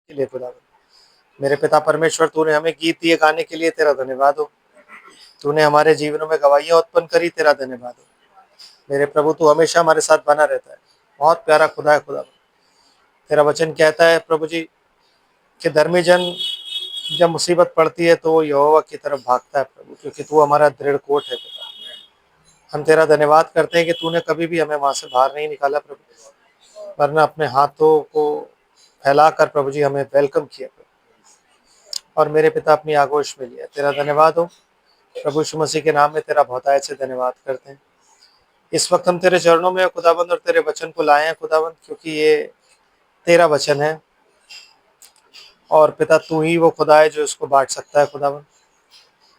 के लिए खुदावन। मेरे पिता परमेश्वर, तूने हमें गीत दिए गाने के लिए, तेरा धन्यवाद हो। तूने हमारे जीवनों में गवाहियां उत्पन्न करी, तेरा धन्यवाद हो। मेरे प्रभु, तू हमेशा हमारे साथ बना रहता है। बहुत प्यारा खुदा है खुदावन। तेरा वचन कहता है प्रभु जी कि धर्मी जन जब मुसीबत पड़ती है तो वो यहोवा की तरफ भागता है प्रभु, क्योंकि तू हमारा दृढ़ कोट है पिता। हम तेरा धन्यवाद करते हैं कि तूने कभी भी हमें वहां से बाहर नहीं निकाला प्रभु, वरना अपने हाथों को फैलाकर प्रभु जी हमें वेलकम किया प्रभु, और मेरे पिता अपनी आगोश में लिया। तेरा धन्यवाद हो प्रभु यीशु मसीह के नाम में, तेरा बहुतायत से धन्यवाद करते हैं। इस वक्त हम तेरे चरणों में खुदाबंद और तेरे वचन को लाए हैं खुदाबंद, क्योंकि ये तेरा वचन है और पिता तू ही वो खुदा है जो इसको बांट सकता है खुदाबंद,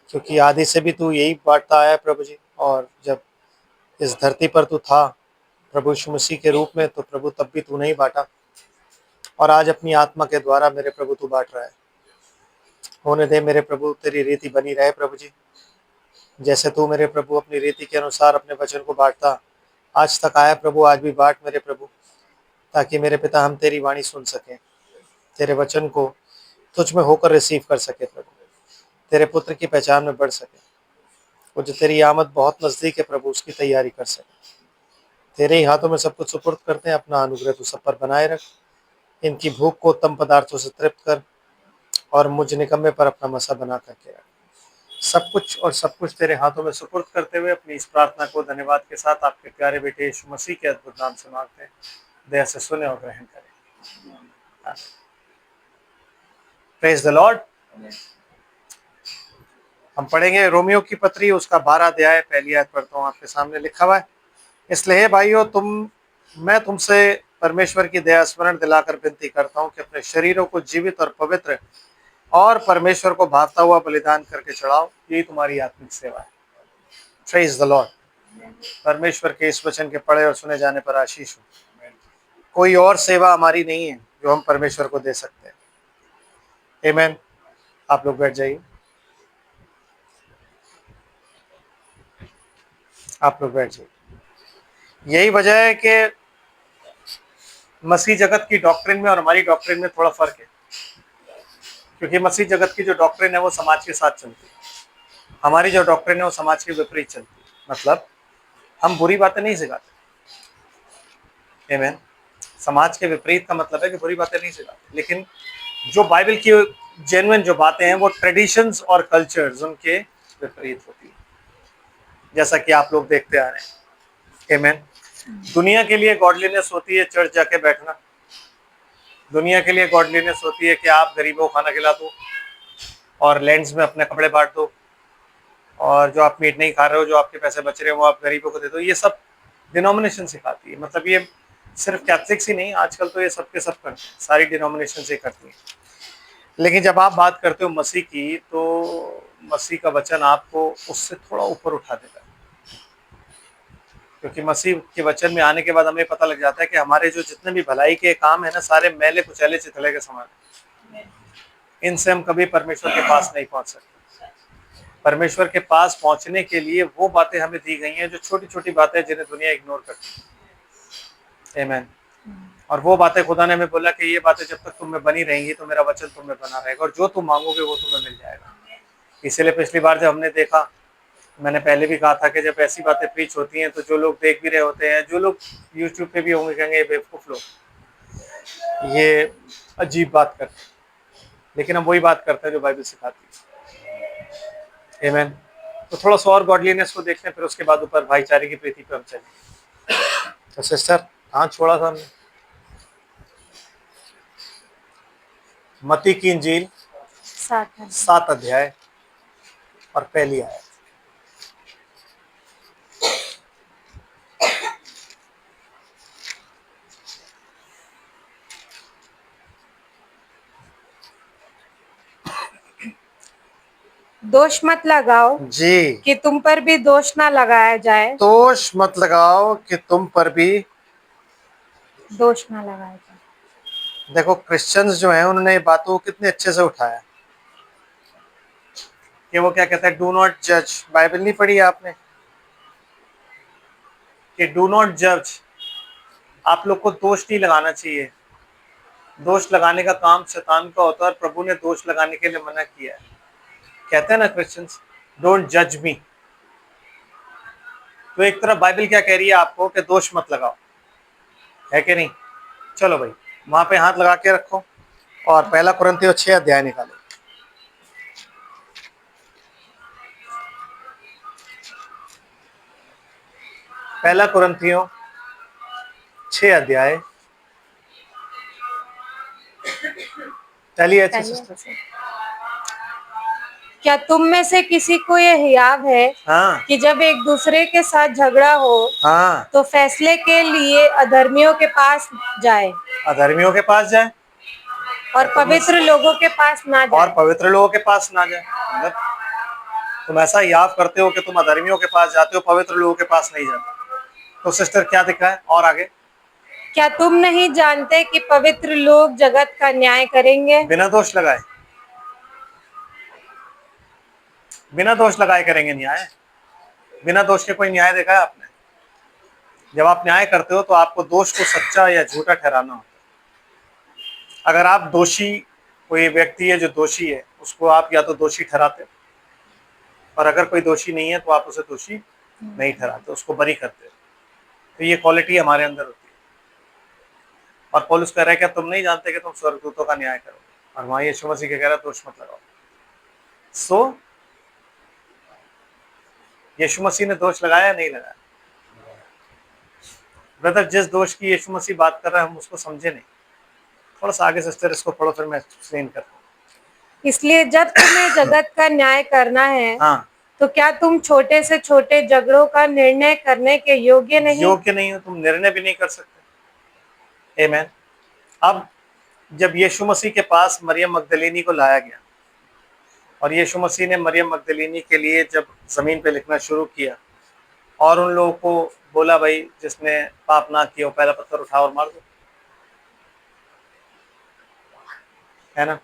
क्योंकि आदि से भी तू यही बांटता आया है प्रभु जी। और जब इस धरती पर तू था प्रभु यीशु मसीह के रूप में, तो प्रभु तब भी तू नहीं बांटा, और आज अपनी आत्मा के द्वारा मेरे प्रभु तू बांट रहा है। होने दे मेरे प्रभु, तेरी रीति बनी रहे प्रभु जी। जैसे तू मेरे प्रभु अपनी रीति के अनुसार अपने वचन को बांटता आज तक आया प्रभु, आज भी बांट मेरे प्रभु, ताकि मेरे पिता हम तेरी वाणी सुन सकें, तेरे वचन को तुझ में होकर रिसीव कर सके प्रभु, तेरे पुत्र की पहचान में बढ़ सके। वो जो तेरी आमद बहुत नज़दीक है प्रभु, उसकी तैयारी कर सके। तेरे ही हाथों में सब कुछ सुपुर्द करते हैं। अपना अनुग्रह तू सब पर बनाए रख। इनकी भूख को उत्तम पदार्थों से तृप्त कर, और मुझ निकम्मे पर अपना मसा बना करके रख। सब कुछ और सब कुछ तेरे हाथों में सुपुर्द करते हुए अपनी इस प्रार्थना को धन्यवाद के साथ आपके प्यारे बेटे यीशु मसीह के अद्भुत नाम से मांगते हैं। दया से सुने और ग्रहण करें। Praise the Lord. हम पढ़ेंगे रोमियो की पत्री, उसका 12 अध्याय, पहली आयत पढ़ता हूँ। आपके सामने लिखा हुआ है, इसलिए हे भाइयों, मैं तुमसे परमेश्वर की दया स्मरण दिलाकर विनती करता हूँ कि अपने शरीरों को जीवित और पवित्र और परमेश्वर को भावता हुआ बलिदान करके चढ़ाओ, यही तुम्हारी आत्मिक सेवा है। Praise the Lord. परमेश्वर के इस वचन के पढ़े और सुने जाने पर आशीष हो। कोई और सेवा हमारी नहीं है जो हम परमेश्वर को दे सकते हैं। आमीन। आप लोग बैठ जाइए। आप लोग बैठ जाइए। यही वजह है कि मसीह जगत की डॉक्ट्रिन में और हमारी डॉक्ट्रिन में थोड़ा फर्क है, क्योंकि मसीह जगत की जो डॉक्ट्रिन है वो समाज के साथ चलती है, हमारी जो डॉक्ट्रिन है वो समाज के विपरीत चलती है। मतलब हम बुरी बातें नहीं सिखाते। आमीन। समाज के विपरीत का मतलब है कि बुरी बातें नहीं सिखाते, लेकिन जो बाइबल की जेन्युइन जो बातें हैं वो ट्रेडिशंस और कल्चर्स उनके विपरीत होती है, जैसा कि आप लोग देखते आ रहे हैं। आमीन। दुनिया के लिए गॉडलीनेस होती है चर्च जाके बैठना। दुनिया के लिए गॉडलीनेस होती है कि आप गरीबों को खाना खिला दो और लैंड्स में अपने कपड़े बांट दो, और जो आप मीट नहीं खा रहे हो, जो आपके पैसे बच रहे हो, वो आप गरीबों को दे दो। ये सब डिनोमिनेशन सिखाती है। मतलब ये सिर्फ कैथलिक्स ही नहीं, आजकल तो ये सब के सब करते हैं, सारी डिनोमिनेशन से करती है। लेकिन जब आप बात करते हो मसीह की, तो मसीह का वचन आपको उससे थोड़ा ऊपर उठा देता है, क्योंकि मसीह के वचन में आने के बाद हमें पता लग जाता है कि हमारे जो जितने भी भलाई के काम है ना, सारे मैले कुचैले चिथड़े के समान है। इनसे हम कभी परमेश्वर के पास नहीं पहुंच सकते। परमेश्वर के पास पहुंचने के लिए वो बातें हमें दी गई हैं जो छोटी छोटी बातें जिन्हें दुनिया इग्नोर करती है। आमीन। और वो बातें खुदा ने हमें बोला कि ये बातें जब तक तुम में बनी रहेंगी तो मेरा वचन तुम में बना रहेगा, और जो तुम मांगोगे वो तुम्हें मिल जाएगा। इसीलिए पिछली बार जब हमने देखा, मैंने पहले भी कहा था कि जब ऐसी बातें प्रीच होती हैं तो जो लोग देख भी रहे होते हैं, जो लोग यूट्यूब पे भी होंगे, कहेंगे ये बेवकूफ लोग, ये अजीब बात करते हैं। लेकिन हम वही बात करते हैं जो बाइबल सिखाती है। आमीन। तो थोड़ा सा और गॉडलीनेस को देखते हैं, फिर उसके बाद ऊपर भाईचारे की प्रीति पर हम चलेंगे। तो सिस्टर कहाँ छोड़ा था हमने? मत्ती की इंजील 7 अध्याय और पहली आयत। दोष मत लगाओ जी, कि तुम पर भी दोष ना लगाया जाए। दोष मत लगाओ कि तुम पर भी दोष ना लगाया जाए। देखो क्रिश्चियंस जो हैं उन्होंने ये बातों को कितने अच्छे से उठाया कि वो क्या कहता है, डू नॉट जज। बाइबल नहीं पढ़ी आपने कि डू नॉट जज, आप लोग को दोष नहीं लगाना चाहिए। दोष लगाने का काम शैतान का होता है और प्रभु ने दोष लगाने के लिए मना किया है। कहते हैं ना क्रिश्चियंस, डोंट जज मी। तो एक तरफ बाइबल क्या कह रही है आपको कि दोष मत लगाओ, है कि नहीं? चलो भाई, वहां पे हाथ लगा के रखो और पहला कुरिन्थियों 6 अध्याय निकालो। पहला कुरिन्थियों 6 अध्याय। चलिए अच्छे चलिए। सिस्टर। क्या तुम में से किसी को यह हियाव है हाँ कि जब एक दूसरे के साथ झगड़ा हो हाँ, तो फैसले के लिए अधर्मियों के पास जाए अधर्मियों के पास जाए और पवित्र लोगों के पास ना और जाए? पवित्र लोगों के पास ना जाए। मतलब तुम ऐसा याद करते हो कि तुम अधर्मियों के पास जाते हो, पवित्र लोगों के पास नहीं जाते। तो सिस्टर क्या दिखा है और आगे? क्या तुम नहीं जानते कि पवित्र लोग जगत का न्याय करेंगे? बिना दोष लगाए, बिना दोष लगाए करेंगे न्याय। बिना दोष के कोई न्याय देखा है आपने? जब आप न्याय करते हो तो आपको दोष को सच्चा या झूठा ठहराना होता है। अगर आप दोषी, कोई व्यक्ति है जो दोषी है, उसको आप या तो दोषी ठहराते हो, और अगर कोई दोषी नहीं है तो आप उसे दोषी नहीं ठहराते, उसको बरी करते हो। तो ये क्वालिटी हमारे अंदर होती है। और पौलुस कह रहा है कि तुम नहीं जानते कि तुम स्वर्गदूतों का न्याय करोगे, और वहां यीशु मसीह कह रहा है दोष मत लगाओ। सो यीशु मसीह ने दोष लगाया नहीं लगाया? ब्रदर, जिस दोष की यीशु मसीह बात कर रहा है हम उसको समझे नहीं। थोड़ा सा आगे सिस्टर इसको पढ़ो, फिर मैं एक्सप्लेन करता हूँ। इसलिए जब तुम्हें जगत का न्याय करना है हाँ, तो क्या तुम छोटे से छोटे झगड़ों का निर्णय करने के योग्य नहीं? योग्य नहीं हो, तुम निर्णय भी नहीं कर सकते। आमीन। अब जब यीशु मसीह के पास मरियम मगदलीनी को लाया गया और यीशु मसीह ने मरियम मगदलीनी के लिए जब जमीन पे लिखना शुरू किया और उन लोगों को बोला, भाई जिसने पाप ना किया हो पहला पत्थर उठाओ और मार दो, है ना?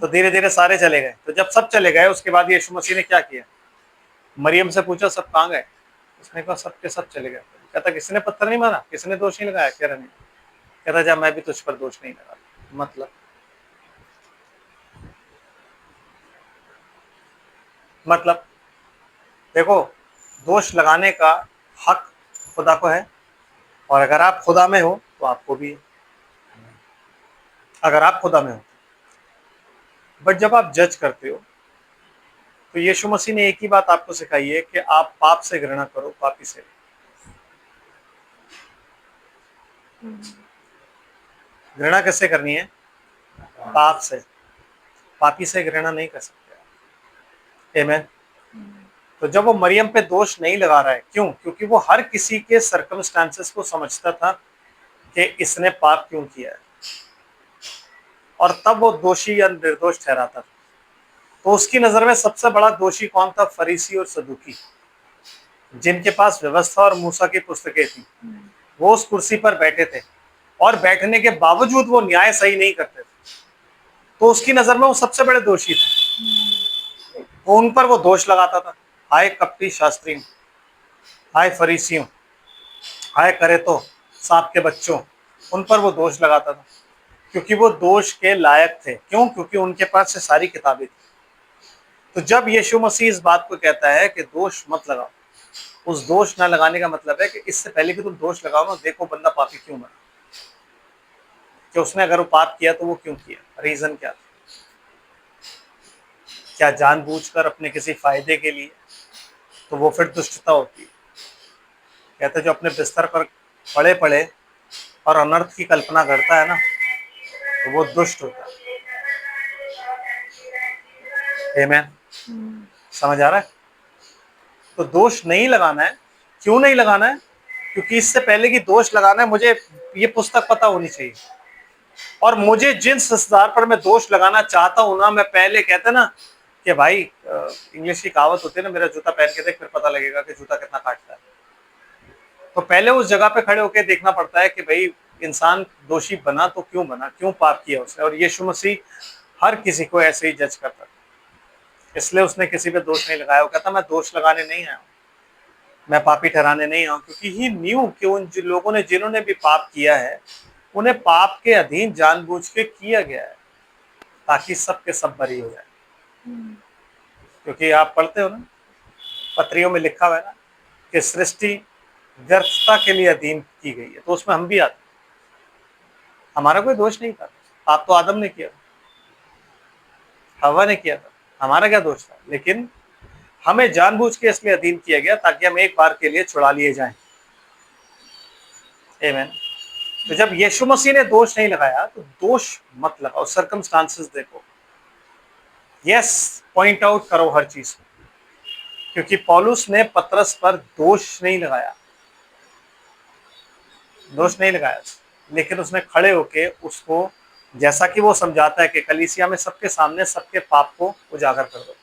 तो धीरे धीरे सारे चले गए। तो जब सब चले गए उसके बाद यीशु मसीह ने क्या किया? मरियम से पूछा सब कहाँ गए? उसने कहा सब के सब चले गए। कहता किसने पत्थर नहीं मारा, किसने दोष नहीं लगाया? कह रहा नहीं। कहता जा मैं भी तुझ पर दोष नहीं लगा। मतलब देखो, दोष लगाने का हक खुदा को है, और अगर आप खुदा में हो तो आपको भी है, अगर आप खुदा में हो। बट जब आप जज करते हो तो यीशु मसीह ने एक ही बात आपको सिखाई है कि आप पाप से घृणा करो, पापी से। घृणा कैसे करनी है? पाप से। पापी से घृणा नहीं कर सकते। आमीन। तो जब वो मरियम पे दोष नहीं लगा रहा है, क्यों? क्योंकि वो हर किसी के सर्कमस्टांसेस को समझता था कि इसने पाप क्यों किया है, और तब वो दोषी या निर्दोष ठहराता था। तो उसकी नजर में सबसे बड़ा दोषी कौन था? फरीसी और सदूकी, जिनके पास व्यवस्था और मूसा की पुस्तकें थी। वो उस कुर्सी पर बैठे थे और बैठने के बावजूद वो न्याय सही नहीं करते थे। तो उसकी नजर में वो सबसे बड़े दोषी थे। वो उन पर वो दोष लगाता था, हाय कपटी शास्त्री, हाय फरीसियों, हाय करे तो सांप के बच्चों। उन पर वो दोष लगाता था क्योंकि वो दोष के लायक थे। क्यों? क्योंकि उनके पास से सारी किताबें थी। तो जब यीशु मसीह इस बात को कहता है कि दोष मत लगाओ, उस दोष ना लगाने का मतलब है कि इससे पहले कि तुम दोष लगाओ ना, देखो बंदा पापी क्यों बना, कि उसने अगर वो पाप किया तो वो क्यों किया, रीजन क्या था? क्या जानबूझकर अपने किसी फायदे के लिए? तो वो फिर दुष्टता होती है। कहते जो अपने बिस्तर पर पड़े पड़े और अनर्थ की कल्पना करता है ना, तो वो दुष्ट होता है। आमीन। समझ आ रहा है? तो दोष नहीं लगाना है। क्यों नहीं लगाना है? क्योंकि इससे पहले कि दोष लगाना है मुझे ये पुस्तक पता होनी चाहिए, और मुझे जिस स्थान पर मैं दोष लगाना चाहता हूं ना, मैं पहले कहते ना कि भाई इंग्लिश की कहावत होती है ना, मेरा जूता पहन के देख फिर पता लगेगा कि जूता कितना काटता है। तो पहले उस जगह पे खड़े होकर देखना पड़ता है कि भाई इंसान दोषी बना तो क्यों बना, क्यों पाप किया उसने। और यीशु मसीह हर किसी को ऐसे ही जज करता है, इसलिए उसने किसी पे दोष नहीं लगाया। वो कहता मैं दोष लगाने नहीं आया हूं, मैं पापी ठहराने नहीं आया हूं, क्योंकि ही न्यू कि उन लोगों ने जिन्होंने भी पाप किया है उन्हें पाप के अधीन जानबूझ के किया गया है ताकि सब के सब बरी हो जाए। क्योंकि आप पढ़ते हो ना, पत्रियों में लिखा हुआ है ना कि सृष्टि व्यर्थता के लिए अधीन की गई है, तो उसमें हम भी आते। हमारा कोई दोष नहीं था, पाप तो आदम ने किया, हवा ने किया था, हमारा क्या दोष था? लेकिन हमें जानबूझ के इसलिए अधीन किया गया ताकि हम एक बार के लिए छुड़ा लिए जाएं। आमीन। तो जब यीशु मसीह ने दोष नहीं लगाया तो दोष मत लगाओ, सर्कमस्टांसेस देखो, यस, पॉइंट आउट करो हर चीज को, क्योंकि पौलुस ने पतरस पर दोष नहीं लगाया, लेकिन उसने खड़े होके उसको, जैसा कि वो समझाता है कि कलीसिया में सबके सामने सबके पाप को उजागर कर दो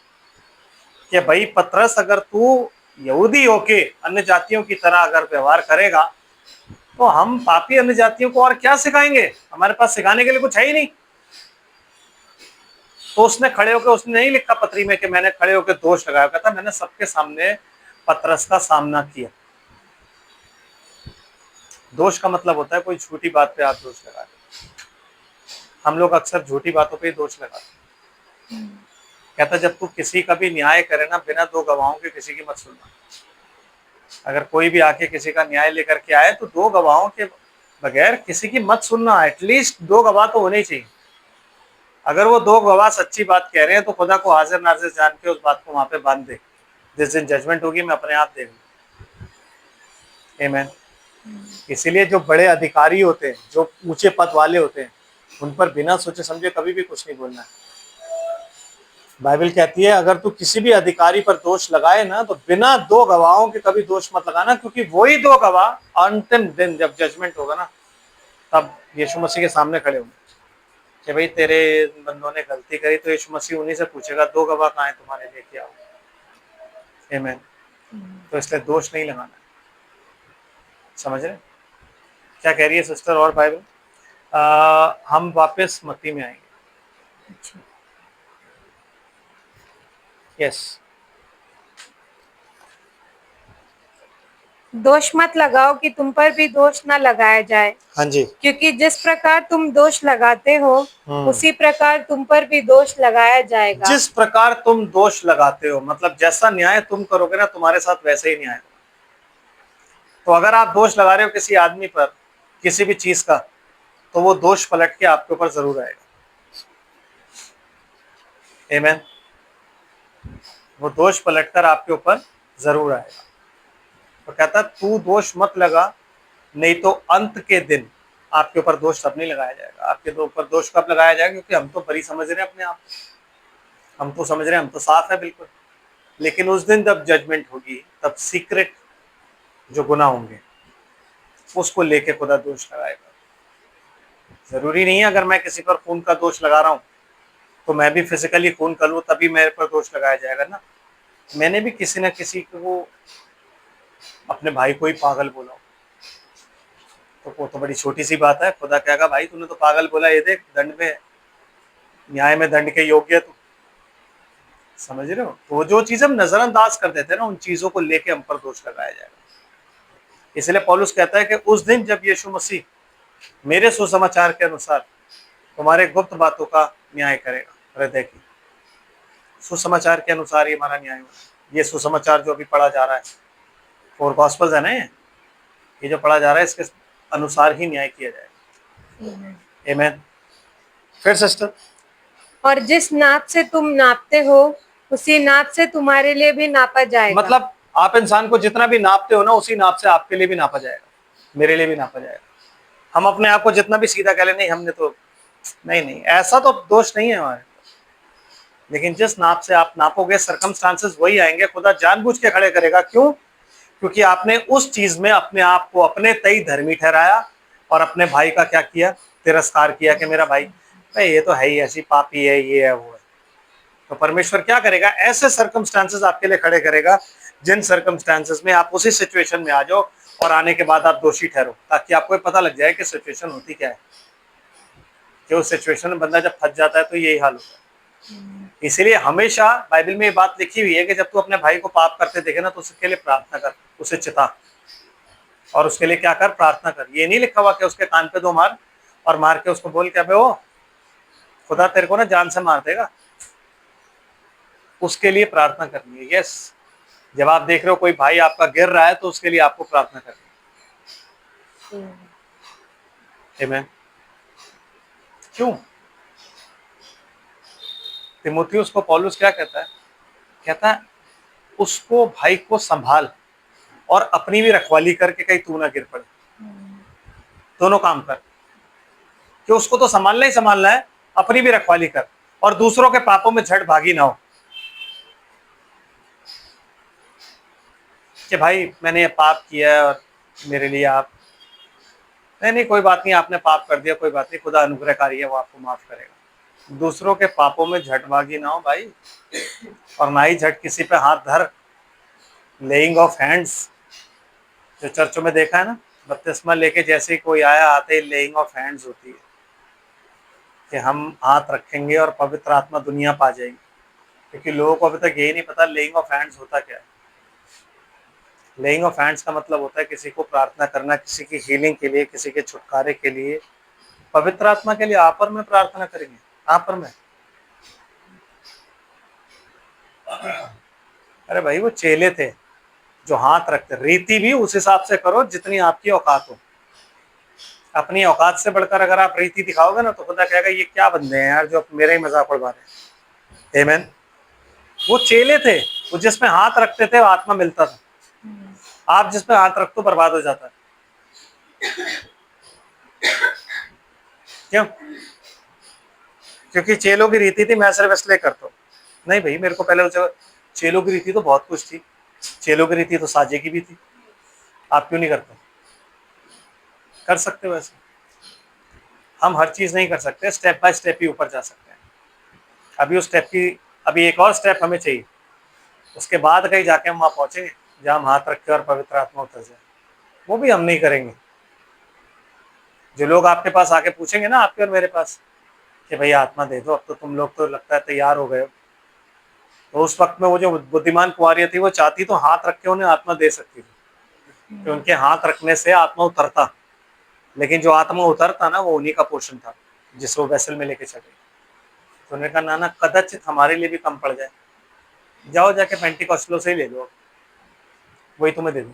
कि भाई पतरस, अगर तू यहूदी होके अन्य जातियों की तरह अगर व्यवहार करेगा तो हम पापी अन्य जातियों को और क्या सिखाएंगे? हमारे पास सिखाने के लिए कुछ है ही नहीं। तो उसने खड़े होकर, उसने नहीं लिखा पत्री में कि मैंने खड़े होकर दोष लगाया, कहता मैंने सबके सामने पतरस का सामना किया। दोष का मतलब होता है कोई झूठी बात पे आप दोष लगा रहे। हम लोग अक्सर झूठी बातों पे दोष लगाते। कहता जब तू किसी का भी न्याय करे ना, बिना दो गवाहों के किसी की मत सुनना। अगर कोई भी आके किसी का न्याय लेकर के आए तो दो गवाहों के बगैर किसी की मत सुनना। एटलीस्ट दो गवाह तो होने चाहिए। अगर वो दो गवाह सच्ची बात कह रहे हैं तो खुदा को हाजिर नाजिर जान के उस बात को वहां पे बांध दे। जिस दिन जजमेंट होगी मैं अपने आप देख लूंगा। आमीन। इसीलिए जो बड़े अधिकारी होते हैं, जो ऊंचे पद वाले होते हैं, उन पर बिना सोचे समझे कभी भी कुछ नहीं बोलना है। बाइबल कहती है अगर तू किसी भी अधिकारी पर दोष लगाए ना तो बिना दो गवाहों के कभी दोष मत लगाना, क्योंकि वही दो गवाह अंतिम दिन जब जजमेंट होगा ना, तब यीशु मसीह के सामने खड़े होंगे कि भाई तेरे बंदों ने गलती करी। तो यीशु मसीह उन्हीं से पूछेगा दो गवाह कहाँ है तुम्हारे, लेके आओ। आमीन। तो इसलिए दोष नहीं लगाना। समझ रहे क्या कह रही है सिस्टर? और बाइबल हम वापस मत्ती में आएंगे। यस। दोष मत लगाओ कि तुम पर भी दोष न लगाया जाए, हाँ जी। क्योंकि जिस प्रकार तुम दोष लगाते हो उसी प्रकार तुम पर भी दोष लगाया जाएगा। जिस प्रकार तुम दोष लगाते हो, मतलब जैसा न्याय तुम करोगे ना, तुम्हारे साथ वैसे ही न्याय। तो अगर आप दोष लगा रहे हो किसी आदमी पर किसी भी चीज का, तो वो दोष पलट के आपके ऊपर जरूर आएगा। आमीन। वो दोष पलटकर आपके ऊपर जरूर आएगा। तो कहता तू दोष मत लगा, नहीं तो अंत के दिन आपके ऊपर दोष तब नहीं लगाया जाएगा। आपके ऊपर दोष कब लगाया जाएगा? क्योंकि हम तो बरी समझ रहे हैं अपने आप, हम तो समझ रहे हैं हम तो साफ है बिल्कुल। लेकिन उस दिन जब जजमेंट होगी तब सीक्रेट जो गुनाह होंगे उसको लेके खुदा दोष लगाएगा। जरूरी नहीं है अगर मैं किसी पर खून का दोष लगा रहा हूं तो मैं भी फिजिकली खून कर लूं तभी मेरे पर दोष लगाया जाएगा ना। मैंने भी किसी न किसी को, अपने भाई को ही पागल बोला तो वो तो बड़ी छोटी सी बात है। खुदा कहेगा भाई तूने तो पागल बोला, ये देख दंड में, न्याय में दंड के योग्य तू। समझ रहे हो? तो जो चीज हम नजरअंदाज कर देते हैं ना, उन चीजों को लेके हम पर दोष लगाया जाएगा। इसलिए पौलुस कहता है कि उस दिन जब यीशु मसीह मेरे सुसमाचार के अनुसार तुम्हारे गुप्त बातों का न्याय करेगा, हृदय की सुसमाचार के अनुसार ही हमारा न्याय होगा। ये सुसमाचार जो अभी पढ़ा जा रहा है, 4 गॉस्पेल्स है ना, ये जो पढ़ा जा रहा है इसके अनुसार ही न्याय किया जाएगा। आमीन। फिर सिस्टर, और जिस नाप से तुम नापते हो उसी नाप से तुम्हारे लिए भी नापा जाएगा। मतलब आप इंसान को जितना भी नापते हो ना, उसी नाप से आपके लिए भी नापा जाएगा, मेरे लिए भी नापा जाएगा। हम अपने आप को जितना भी सीधा कह ले, नहीं हमने तो नहीं, ऐसा तो दोष नहीं है हमारे। लेकिन जिस नाप से आप नापोगे, सर्कमस्टांसेस वही आएंगे। खुदा जानबूझ के खड़े करेगा। क्यों? क्योंकि आपने उस चीज में अपने आप को अपने तय धर्मी ठहराया और अपने भाई का क्या किया? तिरस्कार किया कि मेरा भाई ये तो है ही ऐसी पापी है, ये है वो है। तो परमेश्वर क्या करेगा? ऐसे सर्कमस्टांसेस आपके लिए खड़े करेगा जिन सर्कमस्टांसेस में आप उसी सिचुएशन में आ जाओ और आने के बाद आप दोषी ठहरो, ताकि आपको पता लग जाए कि सिचुएशन होती क्या है। कि उस सिचुएशन में बंदा जब फंस जाता है तो यही हाल होता है। इसीलिए हमेशा बाइबल में ये बात लिखी हुई है कि जब तू अपने भाई को पाप करते देखे ना, तो उसके लिए प्रार्थना कर, उसे चिता और उसके लिए क्या कर? प्रार्थना कर। ये नहीं लिखा हुआ कि उसके कान पे 2 मार, और मार के उसको बोल के अबे वो खुदा तेरे को ना जान से मार देगा, उसके लिए प्रार्थना करनी है। यस, जब आप देख रहे हो कोई भाई आपका गिर रहा है तो उसके लिए आपको प्रार्थना करनी है। आमीन। क्यों? तिमोथियुस को पौलुस क्या कहता है? कहता है उसको भाई को संभाल और अपनी भी रखवाली करके कहीं तू ना गिर पड़े। दोनों काम कर, कि उसको तो संभालना ही संभालना है, अपनी भी रखवाली कर और दूसरों के पापों में झट भागी ना हो कि भाई मैंने ये पाप किया है और मेरे लिए आप, नहीं नहीं कोई बात नहीं, आपने पाप कर दिया, कोई बात नहीं, खुदा अनुग्रहकारी है, वो आपको माफ करेगा। दूसरों के पापों में झटभागी ना हो भाई, और ना ही झट किसी पे हाथ धर। लेइंग ऑफ हैंड्स जो चर्चों में देखा है ना, बपतिस्मा लेके जैसे ही कोई आया आते ही लेइंग ऑफ हैंड्स होती है कि हम हाथ रखेंगे और पवित्र आत्मा दुनिया पा जाएगी, क्योंकि लोगों को अभी तक यही नहीं पता लेइंग ऑफ हैंड्स होता क्या है। लेइंग ऑफ हैंड्स का मतलब होता है किसी को प्रार्थना करना, किसी की हीलिंग के लिए, किसी के छुटकारे के लिए, पवित्र आत्मा के लिए आप और मैं प्रार्थना करेंगे, आप और मैं। अरे भाई वो चेले थे जो हाथ रखते, रीति भी उस हिसाब से करो जितनी आपकी औकात हो। अपनी औकात से बढ़कर अगर आप रीति दिखाओगे ना तो खुदा कहेगा ये क्या बंदे हैं यार जो मेरा ही मजाक उड़वा रहे हैं। आमीन। वो चेले थे, वो जिसमें हाथ रखते थे वो आत्मा मिलता था। आप जिसमें हाथ रखते हो बर्बाद हो जाता है। क्यों? क्योंकि चेलों की रीति थी मैं सिर्फ इसलिए करता हूँ, नहीं भाई मेरे को पहले चेलों की रीति तो बहुत कुछ थी, चेलों की रीति तो साजे की भी थी, आप क्यों नहीं करते? कर सकते हो ऐसे। हम हर चीज नहीं कर सकते, स्टेप बाय स्टेप ही ऊपर जा सकते हैं। अभी उस स्टेप की, अभी एक और स्टेप हमें चाहिए, उसके बाद कहीं जाके हम वहां पहुंचेंगे जहां हम हाथ रख के और पवित्र आत्मा उतर जाए। वो भी हम नहीं करेंगे। जो लोग आपके पास आके पूछेंगे ना, आपके और मेरे पास, कि भाई आत्मा दे दो, अब तो तुम लोग तो लगता है तैयार हो गए हो, तो उस वक्त में वो जो बुद्धिमान कुंवारियां थी वो चाहती तो हाथ रख के उन्हें आत्मा दे सकती थी, कि उनके हाथ रखने से आत्मा उतरता, लेकिन जो आत्मा उतरता ना वो उन्हीं का पोर्शन था जिसे वो वेसल में लेके चले। तो उन्होंने कहा नाना कदाचित हमारे लिए भी कम पड़ जाए, जाओ जाके पेंटिकॉस्टलों से ही ले लो, वही तुम्हें दे दो,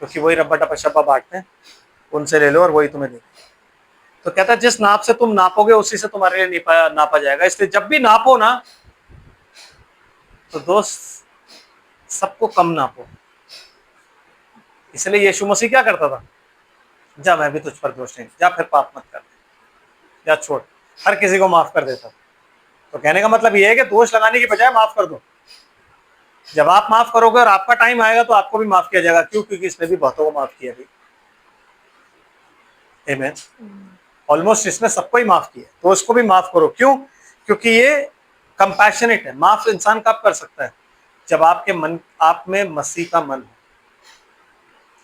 क्योंकि वही रब्बा टप्पा शब्बा बांटते हैं, उनसे ले लो और वही तुम्हें दे दो। तो कहता है जिस नाप से तुम नापोगे उसी से तुम्हारे लिए नापा जाएगा। इसलिए जब भी नापो ना तो दोस्त सबको कम नापो। इसलिए यीशु मसीह क्या करता था? जा मैं भी तुझ पर दोष नहीं, जा फिर पाप मत कर, जा छोड़, हर किसी को माफ कर देता। तो कहने का मतलब ये है कि दोष लगाने की बजाय माफ कर दो। जब आप माफ करोगे और आपका टाइम आएगा तो आपको भी माफ किया जाएगा। क्यों? क्योंकि इसने भी बहुतों को माफ किया। आमीन। ऑलमोस्ट इसने सबको ही माफ किया, तो उसको भी माफ करो। क्यों? क्योंकि ये कंपैशनेट है। माफ इंसान कब कर सकता है? जब आपके मन, आप में मसीह का मन हो।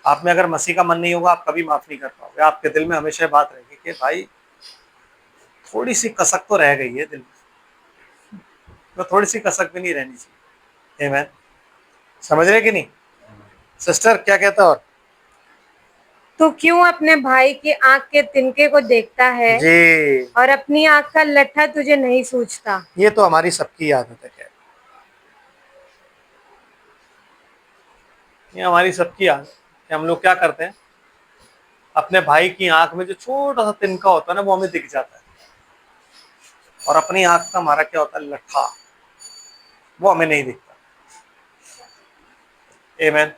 आप में अगर मसीह का मन नहीं होगा आप कभी माफ नहीं कर पाओगे। आपके दिल में हमेशा बात रहेगी कि भाई थोड़ी सी कसक तो रह गई है दिल में, तो थोड़ी सी कसक भी नहीं रहनी चाहिए। आमीन। समझ रहे कि नहीं? सिस्टर क्या कहता है? और तू क्यों अपने भाई की आंख के तिनके को देखता है जी, और अपनी आंख का लट्ठा तुझे नहीं सूझता? ये तो हमारी सबकी आदत है। खैर ये हमारी सबकी आदत है कि हम लोग क्या करते हैं, अपने भाई की आंख में जो छोटा सा तिनका होता है ना वो हमें दिख जाता है, और अपनी आंख का हमारा क्या होता है, लट्ठा, वो हमें नहीं दिखता। आमीन।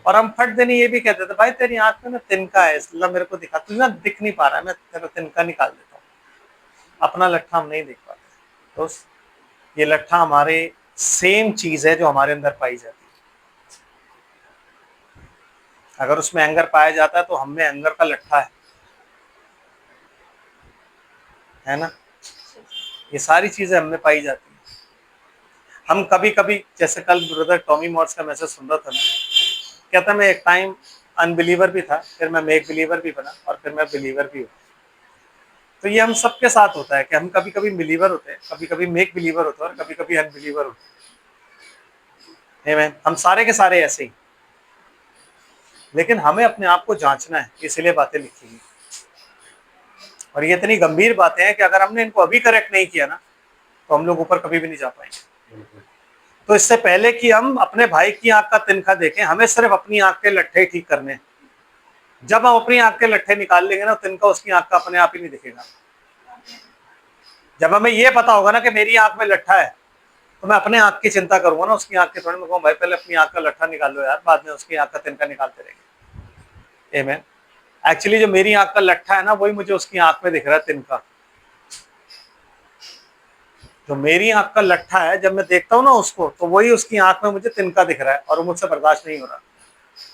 और हम फट देनी ये भी कहते थे भाई तेरी आंख में ना तिनका है, इसलिए मेरे को दिखा, तुझे ना दिख नहीं पा रहा है, मैं तेरा तिनका निकाल देता हूँ। अपना लट्ठा हम नहीं देख पाते। तो ये लट्ठा हमारे सेम चीज है जो हमारे अंदर पाई जाती है। अगर उसमें एंगर पाया जाता है तो हम में एंगर का लट्ठा है ना? ये सारी चीजें हम में पाई जाती हैं। हम कभी कभी, जैसे कल ब्रदर टॉमी मॉर्स का मैसेज सुन रहा था ना, कहता मैं एक टाइम अनबिलीवर भी था, फिर मैं मेक बिलीवर भी बना और फिर मैं बिलीवर भी हुआ। तो ये हम सबके साथ होता है कि हम कभी कभी बिलीवर होते हैं, कभी कभी मेक बिलीवर होते हैं और कभी कभी अनबिलीवर होते हैं। आमीन। हम सारे के सारे ऐसे ही, लेकिन हमें अपने आप को जांचना है, इसलिए बातें लिखी गई। और ये इतनी गंभीर बातें हैं कि अगर हमने इनको अभी करेक्ट नहीं किया ना तो हम लोग ऊपर कभी भी नहीं जा पाएंगे। तो इससे पहले कि हम अपने भाई की आंख का तिनका देखें, हमें सिर्फ अपनी आंख के लट्ठे ठीक करने हैं। जब हम अपनी आंख के लट्ठे निकाल लेंगे ना, तिनका उसकी आंख का अपने आप ही नहीं दिखेगा। जब हमें ये पता होगा ना कि मेरी आंख में लट्ठा है, तो मैं अपने आंख की चिंता करूंगा ना, उसकी आंख की थोड़ी। मैं कहूँ भाई पहले अपनी आंख का लट्ठा निकाल लो यार, बाद में उसकी आंख का तिनका निकालते रहेंगे। आमीन। एक्चुअली जो मेरी आंख का लट्ठा है ना, वही मुझे उसकी आंख में दिख रहा है, तिनका। जो मेरी आंख का लट्ठा है, जब मैं देखता हूँ ना उसको, तो वही उसकी आंख में मुझे तिनका दिख रहा है, और वो मुझसे बर्दाश्त नहीं हो रहा।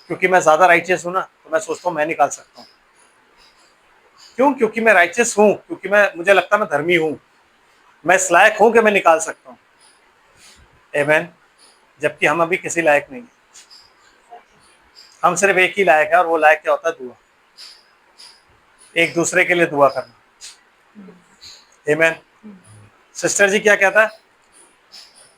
क्योंकि मैं ज्यादा राइचियस हूं ना, तो मैं सोचता हूँ मैं निकाल सकता हूँ। क्यों? क्योंकि मैं राइचियस हूं, क्योंकि मुझे लगता है मैं धर्मी हूं, मैं इस लायक हूं कि मैं निकाल सकता हूँ। आमीन। जबकि हम अभी किसी लायक नहीं है। हम सिर्फ एक ही लायक है, और वो लायक क्या होता है? दुआ। एक दूसरे के लिए दुआ करना। आमीन। सिस्टर जी क्या कहता है?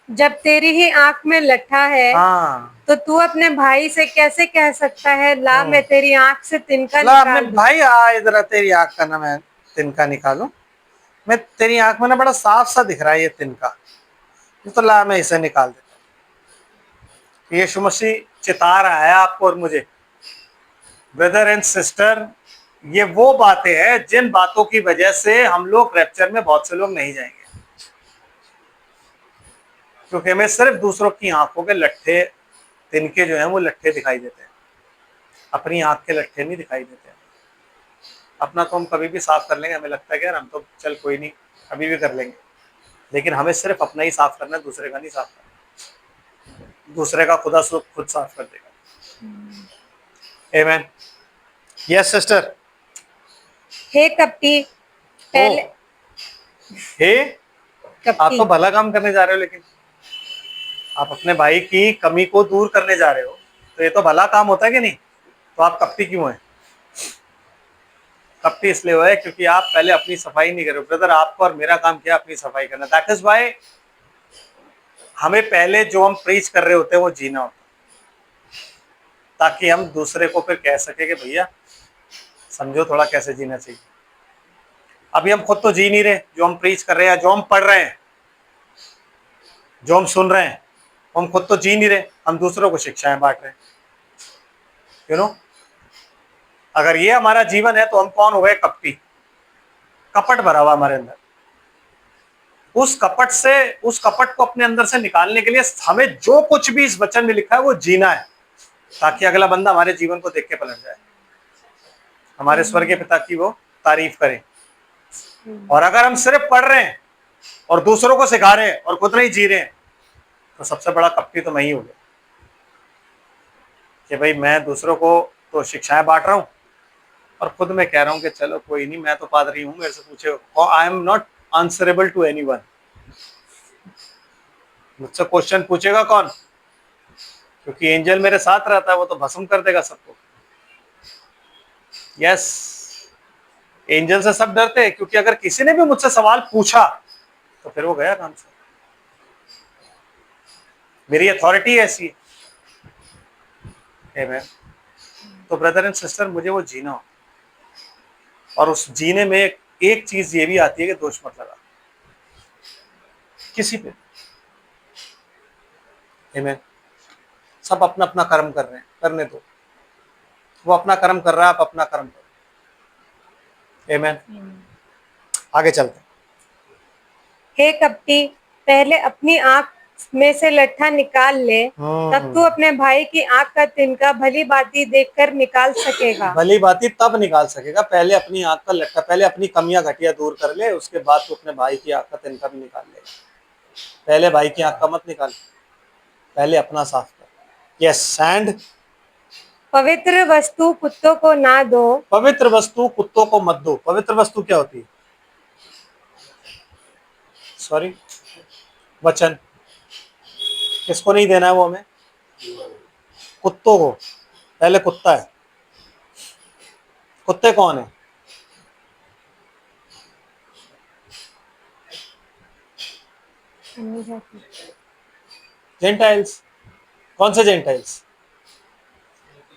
जब तेरी ही आंख में लट्ठा है, हाँ, तो तू अपने भाई से कैसे कह सकता है ला मैं तेरी आंख से तिनका ला अपने निकाल दूं? भाई आ इधर, तेरी आंख का ना मैं तिनका निकालूं। मैं तेरी आंख में ना बड़ा साफ सा दिख रहा है ये तिनका, तो ला मैं इसे निकाल देता हूं। यीशु मसीह चिता रहा है आपको और मुझे। ब्रदर एंड सिस्टर, ये वो बातें हैं जिन बातों की वजह से हम लोग रैप्चर में बहुत से लोग नहीं जाएंगे, क्योंकि हमें सिर्फ दूसरों की आंखों के लट्ठे, तिनके जो हैं वो लट्ठे दिखाई देते हैं, अपनी आंख के लट्ठे नहीं दिखाई देते हैं। अपना तो हम कभी भी साफ कर लेंगे, हमें लगता है कि यार हम तो चल कोई नहीं, अभी भी कर लेंगे। लेकिन हमें सिर्फ अपना ही साफ करना है, दूसरे का नहीं साफ करना। दूसरे का खुदा खुद साफ कर देगा। आमीन। Yes sister. हे कपटी, पहले हे, आप कपटी तो भला काम करने जा रहे हो, लेकिन आप अपने भाई की कमी को दूर करने जा रहे हो, तो ये तो भला काम होता है कि नहीं? तो आप कपटी क्यों हैं? कपटी इसलिए हुआ है क्योंकि आप पहले अपनी सफाई नहीं कर रहे हो। ब्रदर, आपको और मेरा काम क्या? अपनी सफाई करना। दैट इज व्हाई हमें पहले जो हम प्रीच कर रहे होते हैं वो जीना होता है, ताकि हम दूसरे को फिर कह सके कि भैया समझो थोड़ा कैसे जीना चाहिए। अभी हम खुद तो जी नहीं रहे, जो हम प्रीच कर रहे हैं, जो हम पढ़ रहे हैं, जो हम सुन रहे हैं, हम खुद तो जी नहीं रहे, हम दूसरों को शिक्षाएं बांट रहे हैं। यू नो, अगर ये हमारा जीवन है तो हम कौन हो गए? कपटी। कपट भरा हुआ हमारे अंदर। उस कपट को अपने अंदर से निकालने के लिए हमें जो कुछ भी इस वचन में लिखा है वो जीना है, ताकि अगला बंदा हमारे जीवन को देख के पलट जाए, हमारे स्वर्गीय पिता की वो तारीफ करे। और अगर हम सिर्फ पढ़ रहे हैं और दूसरों को सिखा रहे हैं और खुद नहीं जी रहे हैं, तो सबसे बड़ा कपटी तो मैं ही हो गया, कि भाई मैं दूसरों को तो शिक्षाएं बांट रहा हूं और खुद मैं कह रहा हूं कि चलो कोई नहीं, मैं तो पादरी हूं, मेरे से पूछे। I am not answerable to anyone. मुझसे क्वेश्चन पूछेगा कौन? क्योंकि एंजल मेरे साथ रहता है, वो तो भस्म कर देगा सबको। यस, एंजल से सब डरते हैं, क्योंकि अगर किसी ने भी मुझसे सवाल पूछा तो फिर वो गया काम से। मेरी अथॉरिटी ऐसी है। आमीन। तो ब्रदर एंड सिस्टर, मुझे वो जीना हो, और उस जीने में एक चीज ये भी आती है कि दोष मत लगा किसी पे। आमीन। सब अपना अपना कर्म कर रहे हैं, करने दो। वो अपना कर्म कर रहा है, आप अपना कर्म करो। आमीन। आगे चलते हैं। हे कपटी, पहले अपनी आंख में से लट्ठा निकाल ले, तब तू अपने भाई की आंख का तिनका भली बाती देखकर निकाल सकेगा। भली बाती तब निकाल सकेगा, पहले अपनी आंख का लट्ठा, पहले अपनी कमियां घटिया दूर कर ले, उसके बाद तू अपने भाई की आंख का तिनका भी निकाल ले। पहले भाई की आंख का मत निकाल, पहले अपना साफ कर। यस। एंड पवित्र वस्तु कुत्तों को ना दो। पवित्र वस्तु कुत्तों को मत दो। पवित्र वस्तु क्या होती है? सॉरी, वचन। किसको नहीं देना है वो हमें? कुत्तों को। पहले कुत्ता है। कुत्ते कौन है? जेंटाइल्स। कौन से जेंटाइल्स?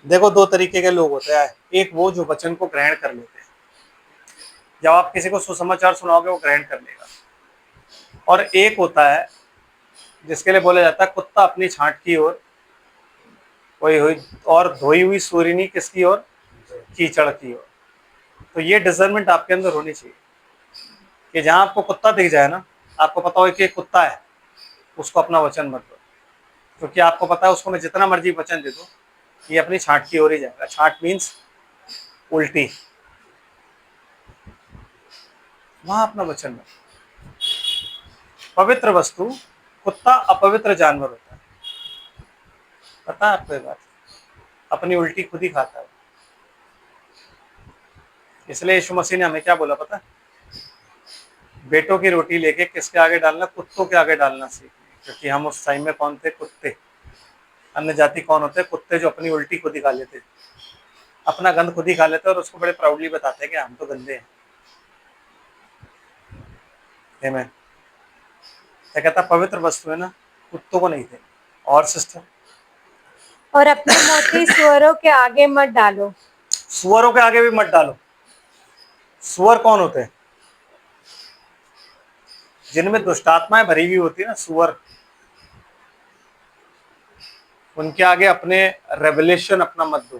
देखो, दो तरीके के लोग होते हैं। एक वो जो वचन को ग्रहण कर लेते हैं, जब आप किसी को सुसमाचार सुनाओगे वो ग्रहण कर लेगा। और एक होता है जिसके लिए बोला जाता है कुत्ता अपनी छांट की ओर, कोई हुई और धोई हुई सूरिनी किसकी ओर, कीचड़ की ओर। तो ये डिजर्नमेंट आपके अंदर होनी चाहिए कि जहां आपको कुत्ता दिख जाए ना, आपको पता हो कि ये कुत्ता है, उसको अपना वचन मत दो, क्योंकि आपको पता है उसको मैं जितना मर्जी वचन दे दूं ये अपनी छांट की ओर ही जाएगा। छांट मीन्स उल्टी, वहां अपना वचन मत दो। पवित्र वस्तु, कुत्ता अपवित्र जानवर होता है, पता है आपको ये बात, अपनी उल्टी खुद ही खाता है। इसलिए यीशु मसीह ने हमें क्या बोला पता है, बेटों की रोटी लेके किसके आगे डालना, कुत्तों के आगे डालना सीखना, क्योंकि हम उस टाइम में कौन थे, कुत्ते। अन्य जाति कौन होते हैं, कुत्ते जो अपनी उल्टी खुद ही खा लेते, अपना गंद खुद ही खा लेते और उसको बड़े प्राउडली बताते हैं कि हम तो गंदे हैं। आमीन। क्या कहता पवित्र वस्तु है ना, कुत्तों को नहीं थे। और सिस्टर, और अपने मोती सुअरों के आगे मत डालो। सुअरों के आगे भी मत डालो। सुअर कौन होते हैं, जिनमें दुष्टात्माएं भरी हुई होती है ना, सुअर, उनके आगे अपने रेवलेशन अपना मत दो,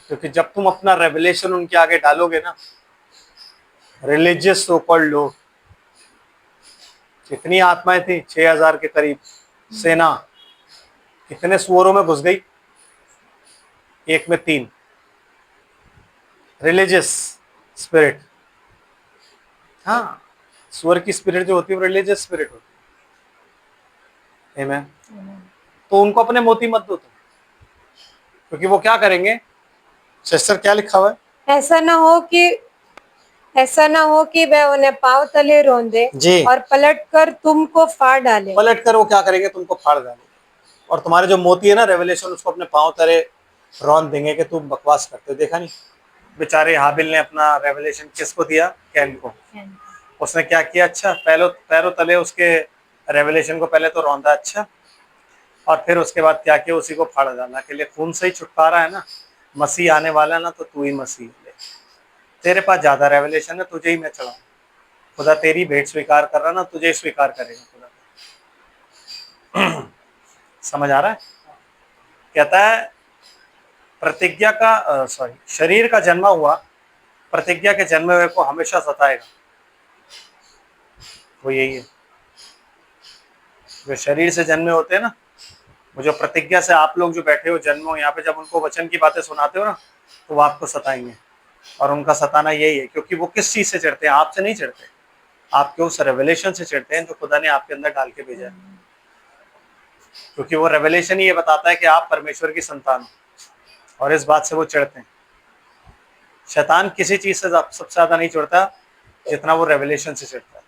क्योंकि जब तुम अपना रेवलेशन उनके आगे डालोगे ना, रिलीजियस सो कॉल्ड लोग, कितनी आत्माएं थी, 6000 के करीब सेना, कितने सुअरों में घुस गई, एक में 3। रिलीजियस स्पिरिट, हाँ, सुअर की स्पिरिट जो होती है वो रिलीजियस स्पिरिट होती है। आमीन। तो उनको अपने मोती मत दो तुम, क्योंकि वो क्या करेंगे, सिस्टर क्या लिखा हुआ है, ऐसा ना हो कि वह उन्हें पांव तले रौंदे जी। और पलटकर तुमको फाड़ डाले। पलट कर वो क्या करेंगे, तुमको फाड़ डालेंगे, और तुम्हारे जो मोती है ना रेवलेशन, उसको अपने पांव तले रौंद देंगे कि तुम बकवास करते हो। देखा नहीं, बेचारे हाबिल ने अपना रेवलेशन किसको दिया, कैन को। उसने क्या किया, अच्छा पैरों तले उसके रेवलेशन को पहले तो रौंदा, अच्छा, और फिर उसके बाद क्या किया, उसी को फाड़ डाला के लिए खून से ही छुटकारा है ना, मसीह आने वाला है ना, तो तू ही मसीह ले, तेरे पास ज्यादा रेवलेशन है, तुझे ही मैं चढ़ाऊं। खुदा तेरी भेंट स्वीकार कर रहा ना, तुझे स्वीकार करेगा खुदा। समझ आ रहा है, कहता है प्रतिज्ञा का सॉरी शरीर का जन्मा हुआ प्रतिज्ञा के जन्मे हुए को हमेशा सताएगा। वो यही है, जो शरीर से जन्मे होते हैं ना, वो जो प्रतिज्ञा से आप लोग जो बैठे हो जन्मो यहाँ पे, जब उनको वचन की बातें सुनाते हो ना, तो वो आपको सताएंगे। और उनका सताना यही है, क्योंकि वो किस चीज से चढ़ते हैं, आपसे नहीं चढ़ते, आपके उस रेवलेशन से चढ़ते हैं जो खुदा ने आपके अंदर डाल के भेजा है। क्योंकि वो रेवलेशन ही ये बताता है कि आप परमेश्वर की संतान हो, और इस बात से वो चढ़ते हैं। शैतान किसी चीज से सबसे ज्यादा नहीं चढ़ता जितना वो रेवलेशन से चढ़ता है,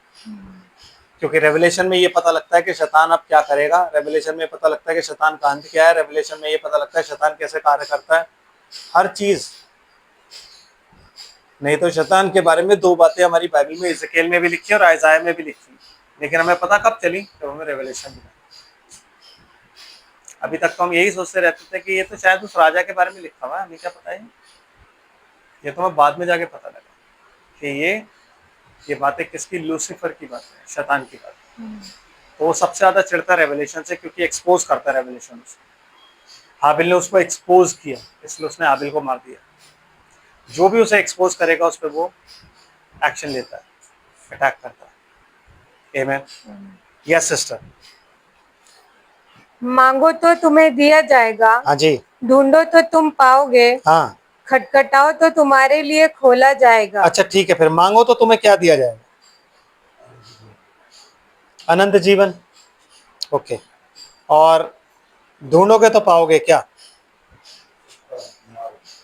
क्योंकि रेवलेशन में ये पता लगता है कि शैतान अब क्या करेगा, रेवलेशन में पता लगता है कि शैतान का अंत क्या है, रेवलेशन में ये पता लगता है शैतान कैसे कार्य करता है, हर चीज। नहीं तो शैतान के बारे में 2 बातें हमारी बाइबल में, इज़केल में भी लिखी और आयजाया में भी लिखी, लेकिन हमें पता कब चली, जब हमें रेवलेशन मिला। अभी तक तो हम यही सोचते रहते थे कि ये तो शायद उस राजा के बारे में लिखा हुआ है, हमें क्या पता है। ये तो मैं बाद में जाके पता लगा कि ये बातें किसकी, लूसीफर की बात है, शैतान की बात है। तो वो सबसे ज्यादा चिढ़ता रेवलेशन से, क्योंकि एक्सपोज करता है रेवलेशन उसको। हाबिल ने उसको एक्सपोज किया, इसलिए उसने हाबिल को मार दिया। जो भी उसे एक्सपोज करेगा उस पर वो एक्शन लेता है, अटैक करता है। आमीन। Yes sister. मांगो तो तुम्हें दिया जाएगा, हाँ जी। ढूंढो तो तुम पाओगे, हाँ, खटखटाओ तो तुम्हारे लिए खोला जाएगा। अच्छा ठीक है, फिर मांगो तो तुम्हें क्या दिया जाएगा, अनंत जीवन। ओके, और ढूंढोगे तो पाओगे क्या,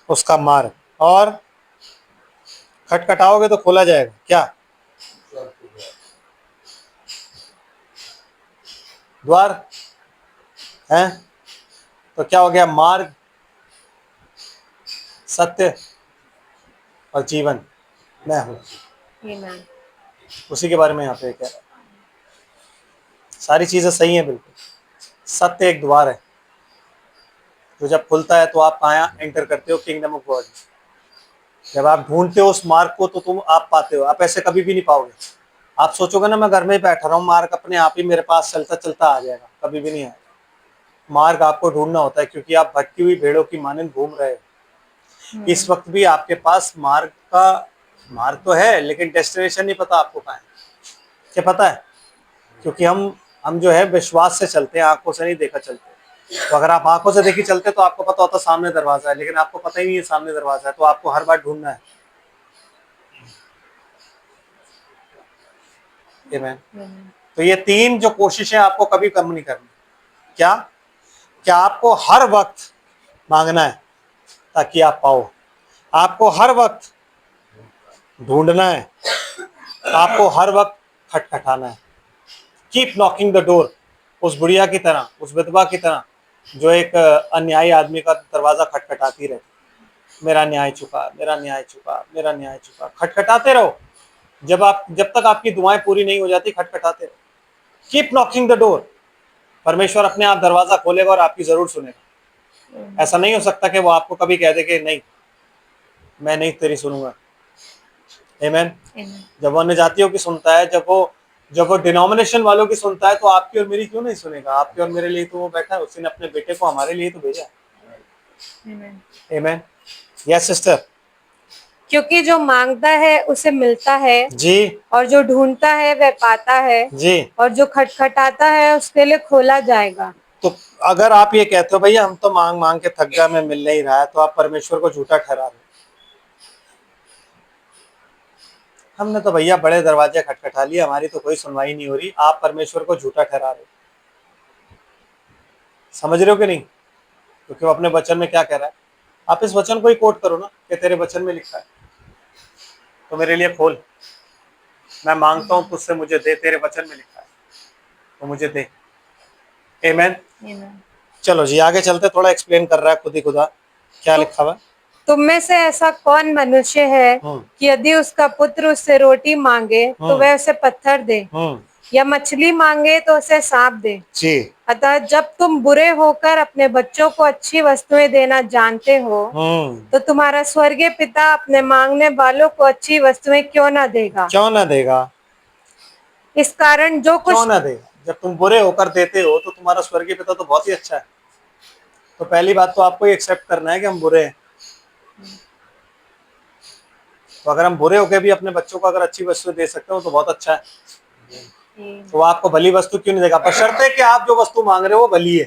उसका मार्ग, और खटखटाओगे तो खोला जाएगा क्या, द्वार है। तो क्या हो गया, मार्ग, सत्य और जीवन मैं हूं, आमीन। उसी के बारे में यहाँ पे कह रहा है। सारी चीजें सही हैं बिल्कुल। सत्य एक द्वार है, जो जब खुलता है तो आप कहाँ एंटर करते हो, किंगडम ऑफ गॉड। जब आप ढूंढते हो उस मार्ग को तो तुम आप पाते हो। आप ऐसे कभी भी नहीं पाओगे। आप सोचोगे ना मैं घर में ही बैठा रहा हूँ, मार्ग अपने आप ही मेरे पास चलता चलता आ जाएगा, कभी भी नहीं आएगा। मार्ग आपको ढूंढना होता है, क्योंकि आप भटकी हुई भेड़ों की मानंद घूम रहे हो। इस वक्त भी आपके पास मार्ग तो है, लेकिन डेस्टिनेशन नहीं पता आपको कहाँ है। क्या पता है? क्योंकि हम जो है विश्वास से चलते हैं, आंखों से नहीं देखा चलते। तो अगर आप आंखों से देखी चलते तो आपको पता होता सामने दरवाजा है, लेकिन आपको पता ही नहीं है सामने दरवाजा है, तो आपको हर बार ढूंढना है। आमीन। तो ये 3 जो कोशिशें आपको कभी कम नहीं करनी। क्या क्या आपको हर वक्त मांगना है ताकि आप पाओ। आपको हर वक्त ढूंढना है, आपको हर वक्त खटखटाना है। Keep knocking the door. उस बुढ़िया की तरह, उस विधवा की तरह, जो एक अन्यायी आदमी का दरवाजा खटखटाती रहती, मेरा न्याय चुका, मेरा न्याय चुका, मेरा न्याय चुका। खटखटाते रहो। जब तक आपकी दुआएं पूरी नहीं हो जाती, खटखटाते रहो। Keep knocking the door. परमेश्वर अपने आप दरवाजा खोलेगा और आपकी जरूर सुनेगा। ऐसा नहीं हो सकता कि वो आपको कभी कह दे कि नहीं, मैं नहीं तेरी सुनूंगा। आमीन। जब वो अन्य जातियों की सुनता है, जब वो डिनोमिनेशन वालों की सुनता है, तो आपकी और मेरी क्यों नहीं सुनेगा? आपके और मेरे लिए तो वो बैठा है, उसी ने अपने बेटे को हमारे लिए तो भेजा। आमीन। Yes sister. क्योंकि जो मांगता है उसे मिलता है, जी और जो ढूंढता है वह पाता है, जी। और जो खटखटाता है उसके लिए खोला जाएगा। तो अगर आप ये कहते हो भैया हम तो मांग मांग के थक गए, मैं मिल नहीं रहा है, तो आप परमेश्वर को झूठा ठहरा रहे हो। हमने तो भैया बड़े दरवाजे खटखटा लिए, हमारी तो कोई सुनवाई नहीं हो रही। आप परमेश्वर को झूठा ठहरा रहे हो। समझ रहे हो कि नहीं? क्योंकि वो अपने वचन में क्या कह रहा है। आप इस वचन को ही कोट करो ना कि तेरे वचन में लिखा है, तो मेरे लिए खोल। मैं मांगता हूं तुझसे, मुझे दे, तेरे वचन में लिखा है तो मुझे दे। आमीन। चलो जी आगे चलते, थोड़ा एक्सप्लेन कर रहा है खुद ही खुदा क्या लिखा हुआ। तुम में से ऐसा कौन मनुष्य है कि यदि उसका पुत्र उससे रोटी मांगे तो वह उसे पत्थर दे, या मछली मांगे तो उसे सांप दे? जी। अतः जब तुम बुरे होकर अपने बच्चों को अच्छी वस्तुएं देना जानते हो, तो तुम्हारा स्वर्गीय पिता अपने मांगने वालों को अच्छी वस्तुएं क्यों ना देगा? क्यों ना देगा? इस कारण जो क्यों कुछ ना देगा? जब तुम बुरे होकर देते हो तो तुम्हारा स्वर्गीय पिता तो बहुत ही अच्छा है। तो पहली बात तो आपको एक्सेप्ट करना है कि हम बुरे हैं। तो अगर हम बुरे होकर भी अपने बच्चों को अगर अच्छी वस्तु दे सकते हो तो बहुत अच्छा है। तो आपको भली वस्तु क्यों नहीं देगा? बशर्ते कि आप जो वस्तु मांग रहे हो वो भली है।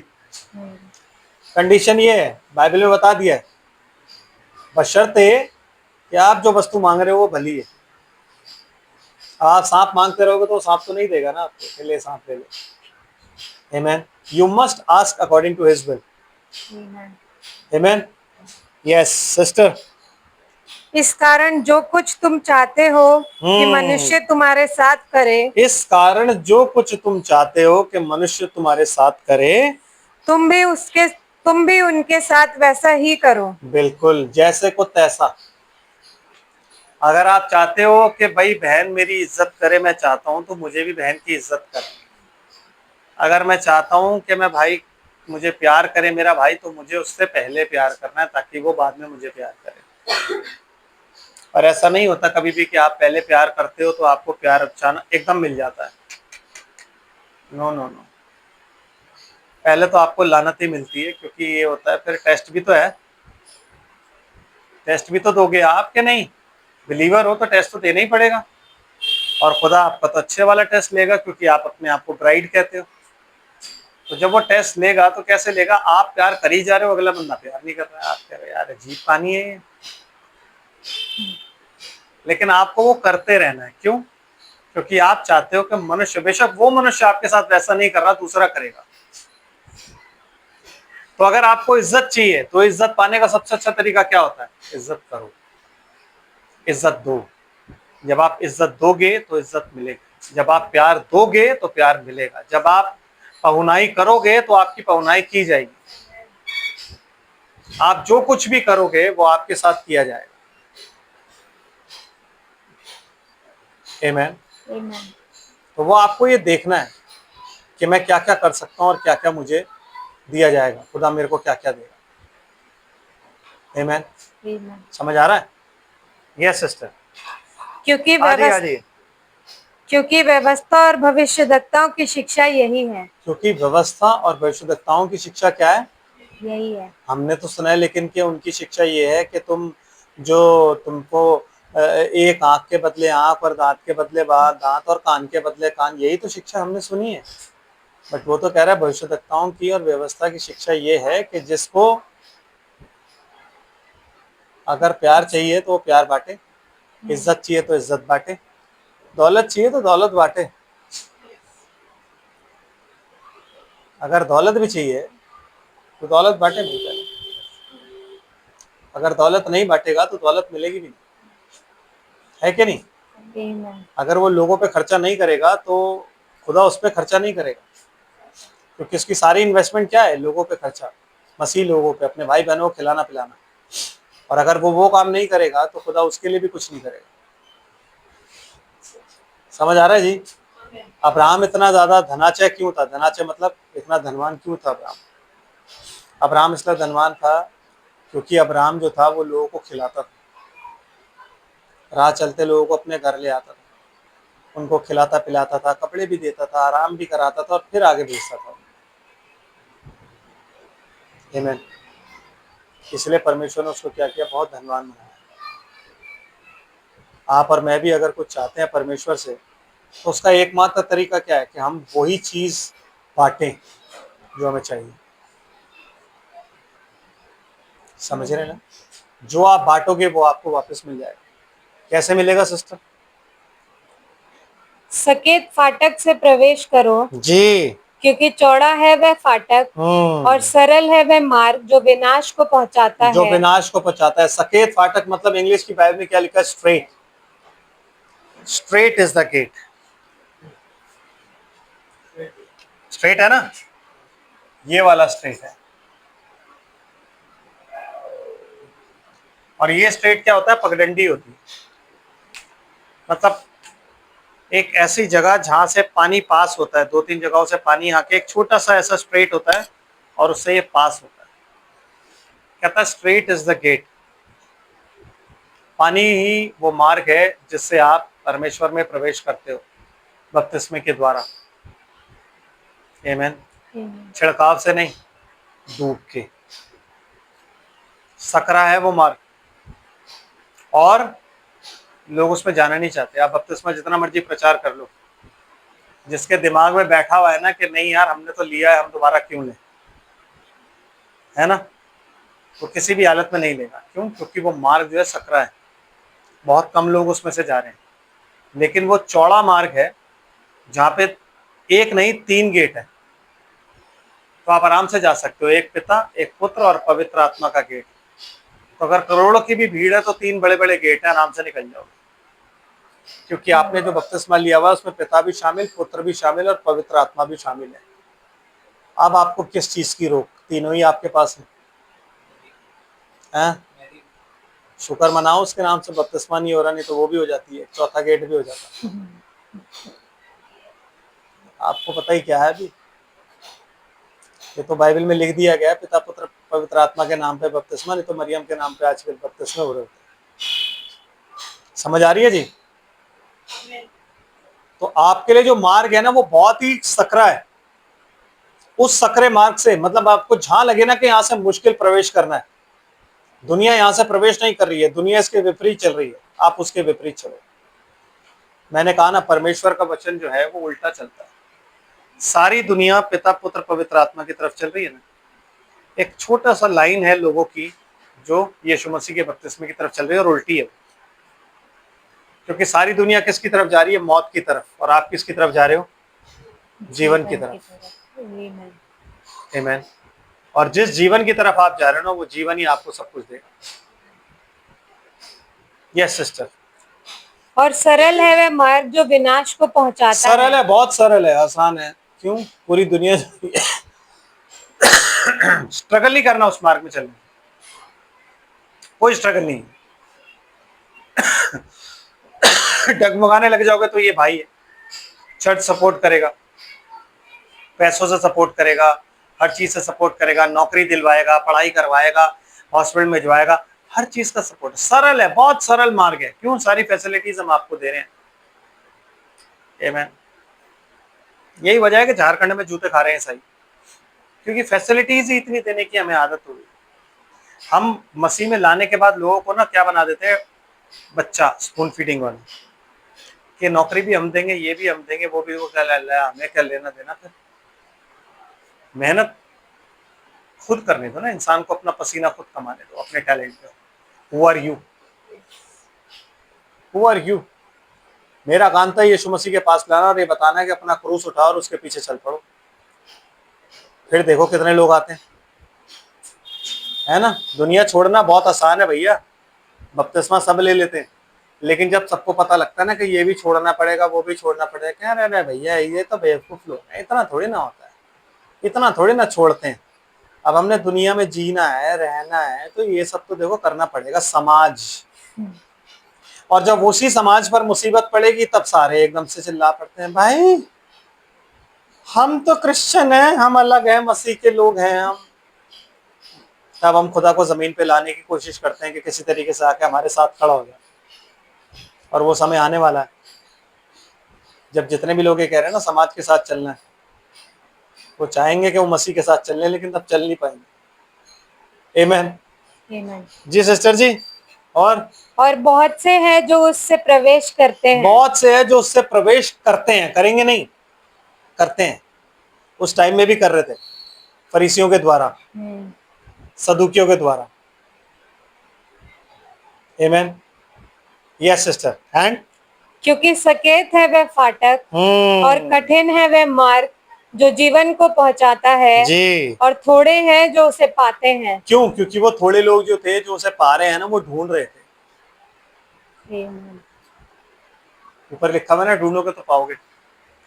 कंडीशन ये है, बाइबल में बता दिया है, बशर्ते कि आप जो वस्तु मांग रहे हो वो भली है। आप सांप मांगते रहोगे तो सांप तो नहीं देगा ना आपको, ले सांप ले लो। आमीन। You must ask according to his will. आमीन। Yes sister. इस कारण जो कुछ तुम चाहते हो कि मनुष्य तुम्हारे साथ करे, इस कारण जो कुछ तुम चाहते हो कि मनुष्य तुम्हारे साथ करे, तुम भी उनके साथ वैसा ही करो। बिल्कुल जैसे को तैसा। अगर आप चाहते हो कि भाई बहन मेरी इज्जत करे, मैं चाहता हूं तो मुझे भी बहन की इज्जत करे। अगर मैं चाहता हूं कि मैं भाई मुझे प्यार करे मेरा भाई, तो मुझे उससे पहले प्यार करना है ताकि वो बाद में मुझे प्यार करे। और ऐसा नहीं होता कभी भी कि आप पहले प्यार करते हो तो आपको प्यार अचानक एकदम मिल जाता है। No no no. पहले तो आपको लानत ही मिलती है, क्योंकि ये होता है फिर टेस्ट भी तो है। टेस्ट भी तो दोगे आप कि नहीं? बिलीवर हो तो टेस्ट तो देना ही पड़ेगा। और खुदा आपका तो अच्छे वाला टेस्ट लेगा, क्योंकि आप अपने आप को ब्राइड कहते हो। तो जब वो टेस्ट लेगा तो कैसे लेगा? आप प्यार कर ही जा रहे हो, अगला बंदा प्यार नहीं कर रहा है, आप कह रहे हो यार अजीब पानी है ये। लेकिन आपको वो करते रहना है। क्यों? क्योंकि आप चाहते हो कि मनुष्य, बेशक वो मनुष्य आपके साथ वैसा नहीं कर रहा, दूसरा करेगा। तो अगर आपको इज्जत चाहिए तो इज्जत पाने का सबसे अच्छा तरीका क्या होता है? इज्जत करो, इज्जत दो। जब आप इज्जत दोगे तो इज्जत मिलेगी। जब आप प्यार दोगे तो प्यार मिलेगा। जब आप पहुनाई करोगे तो आपकी पहुनाई की जाएगी। आप जो कुछ भी करोगे वो आपके साथ किया जाएगा। आमीन। तो वो आपको ये देखना है कि मैं क्या क्या कर सकता हूँ और क्या क्या मुझे दिया जाएगा, खुदा मेरे को क्या क्या देगा। आमीन। समझ आ रहा है? यस सिस्टर, क्योंकि आ जाइए आ व्यवस्था जाइए। क्योंकि व्यवस्था और भविष्यद्वक्ताओं की शिक्षा यही है। क्योंकि व्यवस्था और भविष्यद्वक्ताओं की शिक्षा क्या है? यही है। हमने तो सुना है, लेकिन कि उनकी शिक्षा ये है कि जो तुमको एक आंख के बदले आंख और दांत के बदले दांत और कान के बदले कान, यही तो शिक्षा हमने सुनी है। बट वो तो कह रहा है भविष्यद्वक्ताओं की और व्यवस्था की शिक्षा ये है कि जिसको अगर प्यार चाहिए तो वो प्यार बांटे, इज्जत चाहिए तो इज्जत बांटे, दौलत चाहिए तो दौलत बांटे। अगर दौलत भी चाहिए तो दौलत बांटे मिलता है, अगर दौलत नहीं बांटेगा तो दौलत मिलेगी भी नहीं, है कि नहीं? Amen. अगर वो लोगों पे खर्चा नहीं करेगा तो खुदा उस पर खर्चा नहीं करेगा, क्योंकि उसकी सारी इन्वेस्टमेंट क्या है? लोगों पे खर्चा, मसीह लोगों पे, अपने भाई बहनों को खिलाना पिलाना। और अगर वो काम नहीं करेगा तो खुदा उसके लिए भी कुछ नहीं करेगा। समझ आ रहा है जी? अब्राहम इतना ज्यादा धनाचय क्यों था? धनाचय मतलब इतना धनवान क्यों था अब्राहम? अब्राहम इसलिए धनवान था क्योंकि अब्राहम जो था वो लोगों को खिलाता था, राह चलते लोगों को अपने घर ले आता था, उनको खिलाता पिलाता था, कपड़े भी देता था, आराम भी कराता था और फिर आगे भेजता था। आमीन। इसलिए परमेश्वर ने उसको क्या किया? बहुत धनवान बनाया। आप और मैं भी अगर कुछ चाहते हैं परमेश्वर से, तो उसका एकमात्र तरीका क्या है? कि हम वही चीज बांटें जो हमें चाहिए। समझ रहे हैं ना? जो आप बांटोगे वो आपको वापस मिल जाएगा। कैसे मिलेगा सिस्टर? सकेत फाटक से प्रवेश करो, जी। क्योंकि चौड़ा है वह फाटक और सरल है वह मार्ग जो विनाश को पहुंचाता जो है। विनाश को पहुंचाता है। सकेत फाटक मतलब इंग्लिश की बाइबल में क्या लिखा है? Strait. Strait is the gate. Strait है ना, ये वाला स्ट्रेट है। और ये स्ट्रेट क्या होता है? पगडंडी होती है, मतलब एक ऐसी जगह जहां से पानी पास होता है, दो तीन जगहों से पानी आके एक छोटा सा ऐसा स्ट्रेट होता है और उससे ये पास होता है। कहता है स्ट्रेट इज द गेट। पानी ही वो मार्ग है जिससे आप परमेश्वर में प्रवेश करते हो, बपतिस्मे के द्वारा। आमीन। छिड़काव से नहीं, डूब के। सकरा है वो मार्ग और लोग उसमें जाना नहीं चाहते। आप बपतिस्मा जितना मर्जी प्रचार कर लो, जिसके दिमाग में बैठा हुआ है ना कि नहीं यार हमने तो लिया है, हम दोबारा क्यों लें, है ना, वो किसी भी हालत में नहीं लेगा। क्यों? क्योंकि वो मार्ग जो है सकरा है, बहुत कम लोग उसमें से जा रहे हैं। लेकिन वो चौड़ा मार्ग है जहाँ पे एक नहीं 3 गेट है, तो आप आराम से जा सकते हो। एक पिता, एक पुत्र और पवित्र आत्मा का गेट। तो अगर करोड़ों की भी भीड़ है तो 3 बड़े बड़े गेट है, आराम से निकल जाओगे। क्योंकि आपने जो बपतिस्मा लिया हुआ उसमें पिता भी शामिल, पुत्र भी शामिल और पवित्र आत्मा भी शामिल है। अब आपको किस चीज की रोक? तीनों ही आपके पास है। शुक्र मनाओ उसके नाम से बपतिस्मा नहीं हो रहा, नहीं तो वो भी हो जाती है, चौथा गेट भी हो जाता। आपको पता ही क्या है अभी, ये तो बाइबल में लिख दिया गया है, पिता पुत्र पवित्र आत्मा के नाम पे बपतिस्मा, नहीं तो मरियम के नाम पे आजकल बपतिस्मे हो रहे होते। समझ आ रही है जी? तो आपके लिए जो मार्ग है ना वो बहुत ही सकरा है। उस सकरे मार्ग से मतलब आपको जहां लगे ना कि यहाँ से मुश्किल प्रवेश करना है, दुनिया यहाँ से प्रवेश नहीं कर रही है, दुनिया इसके विपरीत चल रही है, आप उसके विपरीत चलो। मैंने कहा ना, परमेश्वर का वचन जो है वो उल्टा चलता है। सारी दुनिया पिता पुत्र पवित्र आत्मा की तरफ चल रही है ना, एक छोटा सा लाइन है लोगों की जो यीशु मसीह के बपतिस्मे की तरफ चल रही है और उल्टी है। क्योंकि सारी दुनिया किसकी तरफ जा रही है? मौत की तरफ। और आप किसकी तरफ जा रहे हो? जीवन की तरफ। आमीन। और जिस जीवन की तरफ आप जा रहे हो ना, वो जीवन ही आपको सब कुछ देगा। Yes sister. और सरल है वह मार्ग जो विनाश को पहुंचाता सरल है, बहुत सरल है, आसान है। क्यों? पूरी दुनिया स्ट्रगल नहीं करना उस मार्ग में चलने, कोई स्ट्रगल नहीं। डगमगाने लग जाओगे तो ये भाई है, चर्च सपोर्ट करेगा, पैसों से सपोर्ट करेगा, हर चीज से सपोर्ट करेगा, नौकरी दिलवाएगा, पढ़ाई करवाएगा, हॉस्पिटल में भिजवाएगा, हर चीज का सपोर्ट, सरल है, बहुत सरल मार्ग है। क्यों? सारी फैसिलिटीज हम आपको दे रहे हैं। आमेन। यही वजह है कि झारखंड में जूते खा रहे हैं सही, क्योंकि फैसिलिटीज ही इतनी देने की हमें आदत हो गई। हम मसीह में लाने के बाद लोगों को ना क्या बना देते हैं, बच्चा, स्पून फीडिंग वाला, कि नौकरी भी हम देंगे, ये भी हम देंगे, वो भी, वो क्या हमें क्या लेना देना। फिर मेहनत खुद करने दो ना, इंसान को अपना पसीना खुद कमाने दो अपने टैलेंट पे। Who are you? Who are you? मेरा काम था यीशु मसीह के पास लाना और ये बताना है कि अपना क्रूस उठाओ और उसके पीछे चल पड़ो। फिर देखो कितने लोग आते हैं, है ना। दुनिया छोड़ना बहुत आसान है भैया, बपतिस्मा सब ले लेते हैं, लेकिन जब सबको पता लगता है ना कि ये भी छोड़ना पड़ेगा, वो भी छोड़ना पड़ेगा, क्या रह रहा है भैया, ये तो बेवकूफ लोग हैं, इतना थोड़ी ना होता है, इतना थोड़ी ना छोड़ते हैं। अब हमने दुनिया में जीना है, रहना है, तो ये सब तो देखो करना पड़ेगा। समाज, और जब उसी समाज पर मुसीबत पड़ेगी तब सारे एकदम से चिल्ला पड़ते हैं, भाई हम तो क्रिश्चियन हैं, हम अलग हैं, मसीह के लोग हैं हम। तब हम खुदा को जमीन पे लाने की कोशिश करते हैं कि किसी तरीके से आके हमारे साथ खड़ा हो जाए। और वो समय आने वाला है जब जितने भी लोग ये कह रहे हैं ना समाज के साथ चलना है, वो चाहेंगे कि वो मसीह के साथ चलने, लेकिन तब चल नहीं पाएंगे। आमेन। आमीन। जी सिस्टर जी। और बहुत से हैं जो उससे प्रवेश करते हैं। बहुत से है जो उससे प्रवेश करते हैं, करेंगे नहीं, करते हैं। उस टाइम में भी कर रहे थे, फरीसियों के द्वारा, सदुकियों के द्वारा। आमेन। Yes sister. एंड क्योंकि सकेत है वह फाटक और कठिन है वह मार्ग जो जीवन को पहुंचाता है, जी। और थोड़े हैं जो उसे पाते हैं। क्यों? क्योंकि वो थोड़े लोग जो थे जो उसे पा रहे हैं ना, वो ढूंढ रहे थे। आमीन। ऊपर लिखा हुआ है ना, ढूंढोगे तो पाओगे।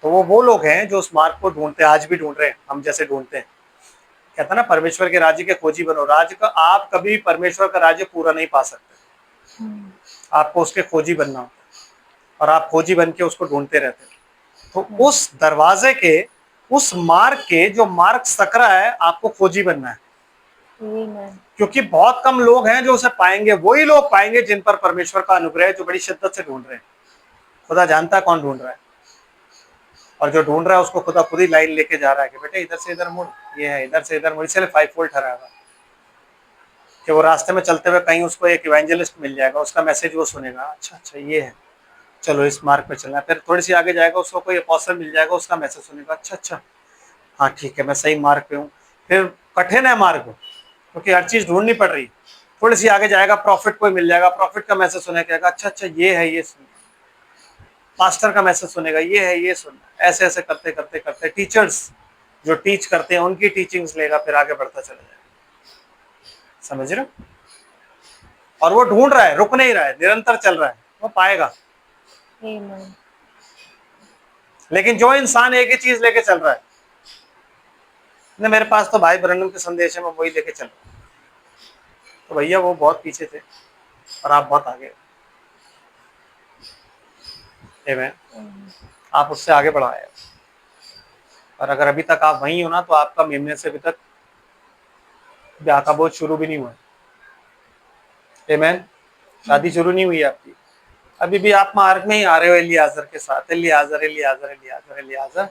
तो वो लोग हैं जो उस मार्ग को ढूंढते हैं, आज भी ढूंढ रहे हैं, हम जैसे ढूंढते हैं। कहता है ना, परमेश्वर के राज्य के खोजी बनो। राज्य का, आप कभी परमेश्वर का राज्य पूरा नहीं पा सकते, आपको उसके खोजी बनना होता है, और आप खोजी बन के उसको ढूंढते रहते हैं। तो उस दरवाजे के, उस मार्ग के, जो मार्ग सकरा है, आपको खोजी बनना है। आमीन। क्योंकि बहुत कम लोग हैं जो उसे पाएंगे। वही लोग पाएंगे जिन पर परमेश्वर का अनुग्रह है, जो बड़ी शिद्दत से ढूंढ रहे हैं। खुदा जानता है कौन ढूंढ रहा है, और जो ढूंढ रहा है उसको खुदा खुद ही लाइन लेके जा रहा है कि बेटे इधर से इधर मुड़, ये है, इधर से इधर मुड़। इसलिए 5 फोल्ड ठहरा हुआ कि वो रास्ते में चलते हुए कहीं उसको एक इवेंजलिस्ट मिल जाएगा, उसका मैसेज वो सुनेगा, अच्छा अच्छा ये है, चलो इस मार्ग पे चलना है। फिर थोड़ी सी आगे जाएगा, उसको कोई अपोस्टल मिल जाएगा, उसका मैसेज सुनेगा, अच्छा अच्छा हाँ ठीक है, मैं सही मार्ग पे हूँ। फिर कठिन है मार्ग, क्योंकि हर चीज ढूंढनी पड़ रही है। थोड़ी सी आगे जाएगा, प्रॉफिट कोई मिल जाएगा, प्रॉफिट का मैसेज सुनेगा, अच्छा अच्छा ये है, ये सुन। पास्टर का मैसेज सुनेगा, ये है, ये सुन। ऐसे ऐसे करते करते करते टीचर्स जो टीच करते हैं उनकी टीचिंग्स लेगा, फिर आगे बढ़ता चला जाएगा। समझ रहे हो? और वो ढूंढ रहा है, रुक नहीं रहा है, निरंतर चल रहा है, वो पाएगा। आमीन। लेकिन जो इंसान एक ही चीज लेके चल रहा है ना, मेरे पास तो भाई ब्रनम के संदेश है, मैं वही लेके चल रहा हूँ, तो भैया वो बहुत पीछे थे और आप बहुत आगे। आप उससे आगे बढ़ाए, और अगर अभी तक आप वहीं हो ना, तो आपका मेमने से अभी तक ब्याह का बोझ शुरू भी नहीं हुआ। आमीन। शादी शुरू नहीं हुई आपकी, अभी भी आप मार्ग में ही आ रहे हो एलियाजर के साथ। Eliezer Eliezer Eliezer Eliezer.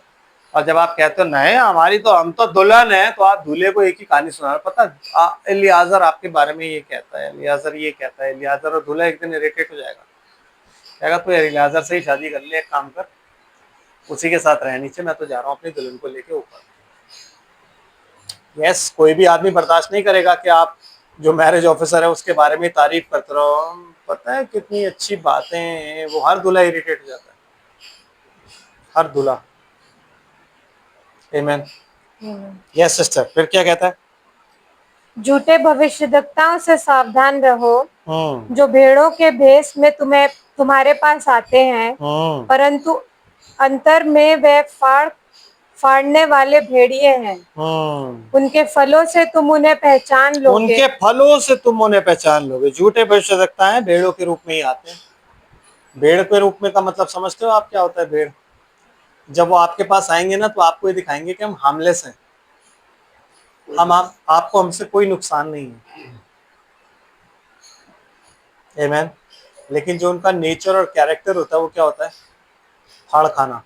और जब आप कहते हो नहीं हमारी तो, हम तो दुल्हन है, तो आप दूल्हे को एक ही कहानी सुना रहे हो। पता एलियाजर आपके बारे में ये कहता है, एलियाजर ये कहता है, एलियाजर, और दूल्हा एक दिन इरिटेट हो जाएगा, कहेगा तू एलियाजर से ही शादी कर ले, एक काम कर, उसी के साथ रह, नीचे मैं तो जा रहा हूँ अपनी दुल्हन को लेके ऊपर। यस, कोई भी आदमी बर्दाश्त नहीं करेगा कि आप जो मैरिज ऑफिसर है उसके बारे में तारीफ करते रहो, पता है कितनी अच्छी बातें हैं। वो हर दूल्हा इरिटेट हो जाता है, हर दूल्हा। आमीन। Yes sister. फिर क्या कहता है? झूठे भविष्यद्वक्ताओं से सावधान रहो, जो भेड़ों के भेष में तुम्हारे पास आते हैं, परंतु अंतर में वे फाड़ने वाले भेड़िए हैं। उनके फलों से तुम उन्हें पहचान लोगे। उनके फलों से तुम उन्हें पहचान लोगे। झूठे भविष्यद्वक्ता हैं, भेड़ों के रूप में ही आते हैं। भेड़ के रूप में का मतलब समझते हो आप क्या होता है? भेड़, जब वो आपके पास आएंगे ना, तो आपको ये दिखाएंगे कि हम हार्मलेस हैं, आपको हमसे कोई नुकसान नहीं है। आमेन। लेकिन जो उनका नेचर और कैरेक्टर होता है वो क्या होता है? फाड़ खाना,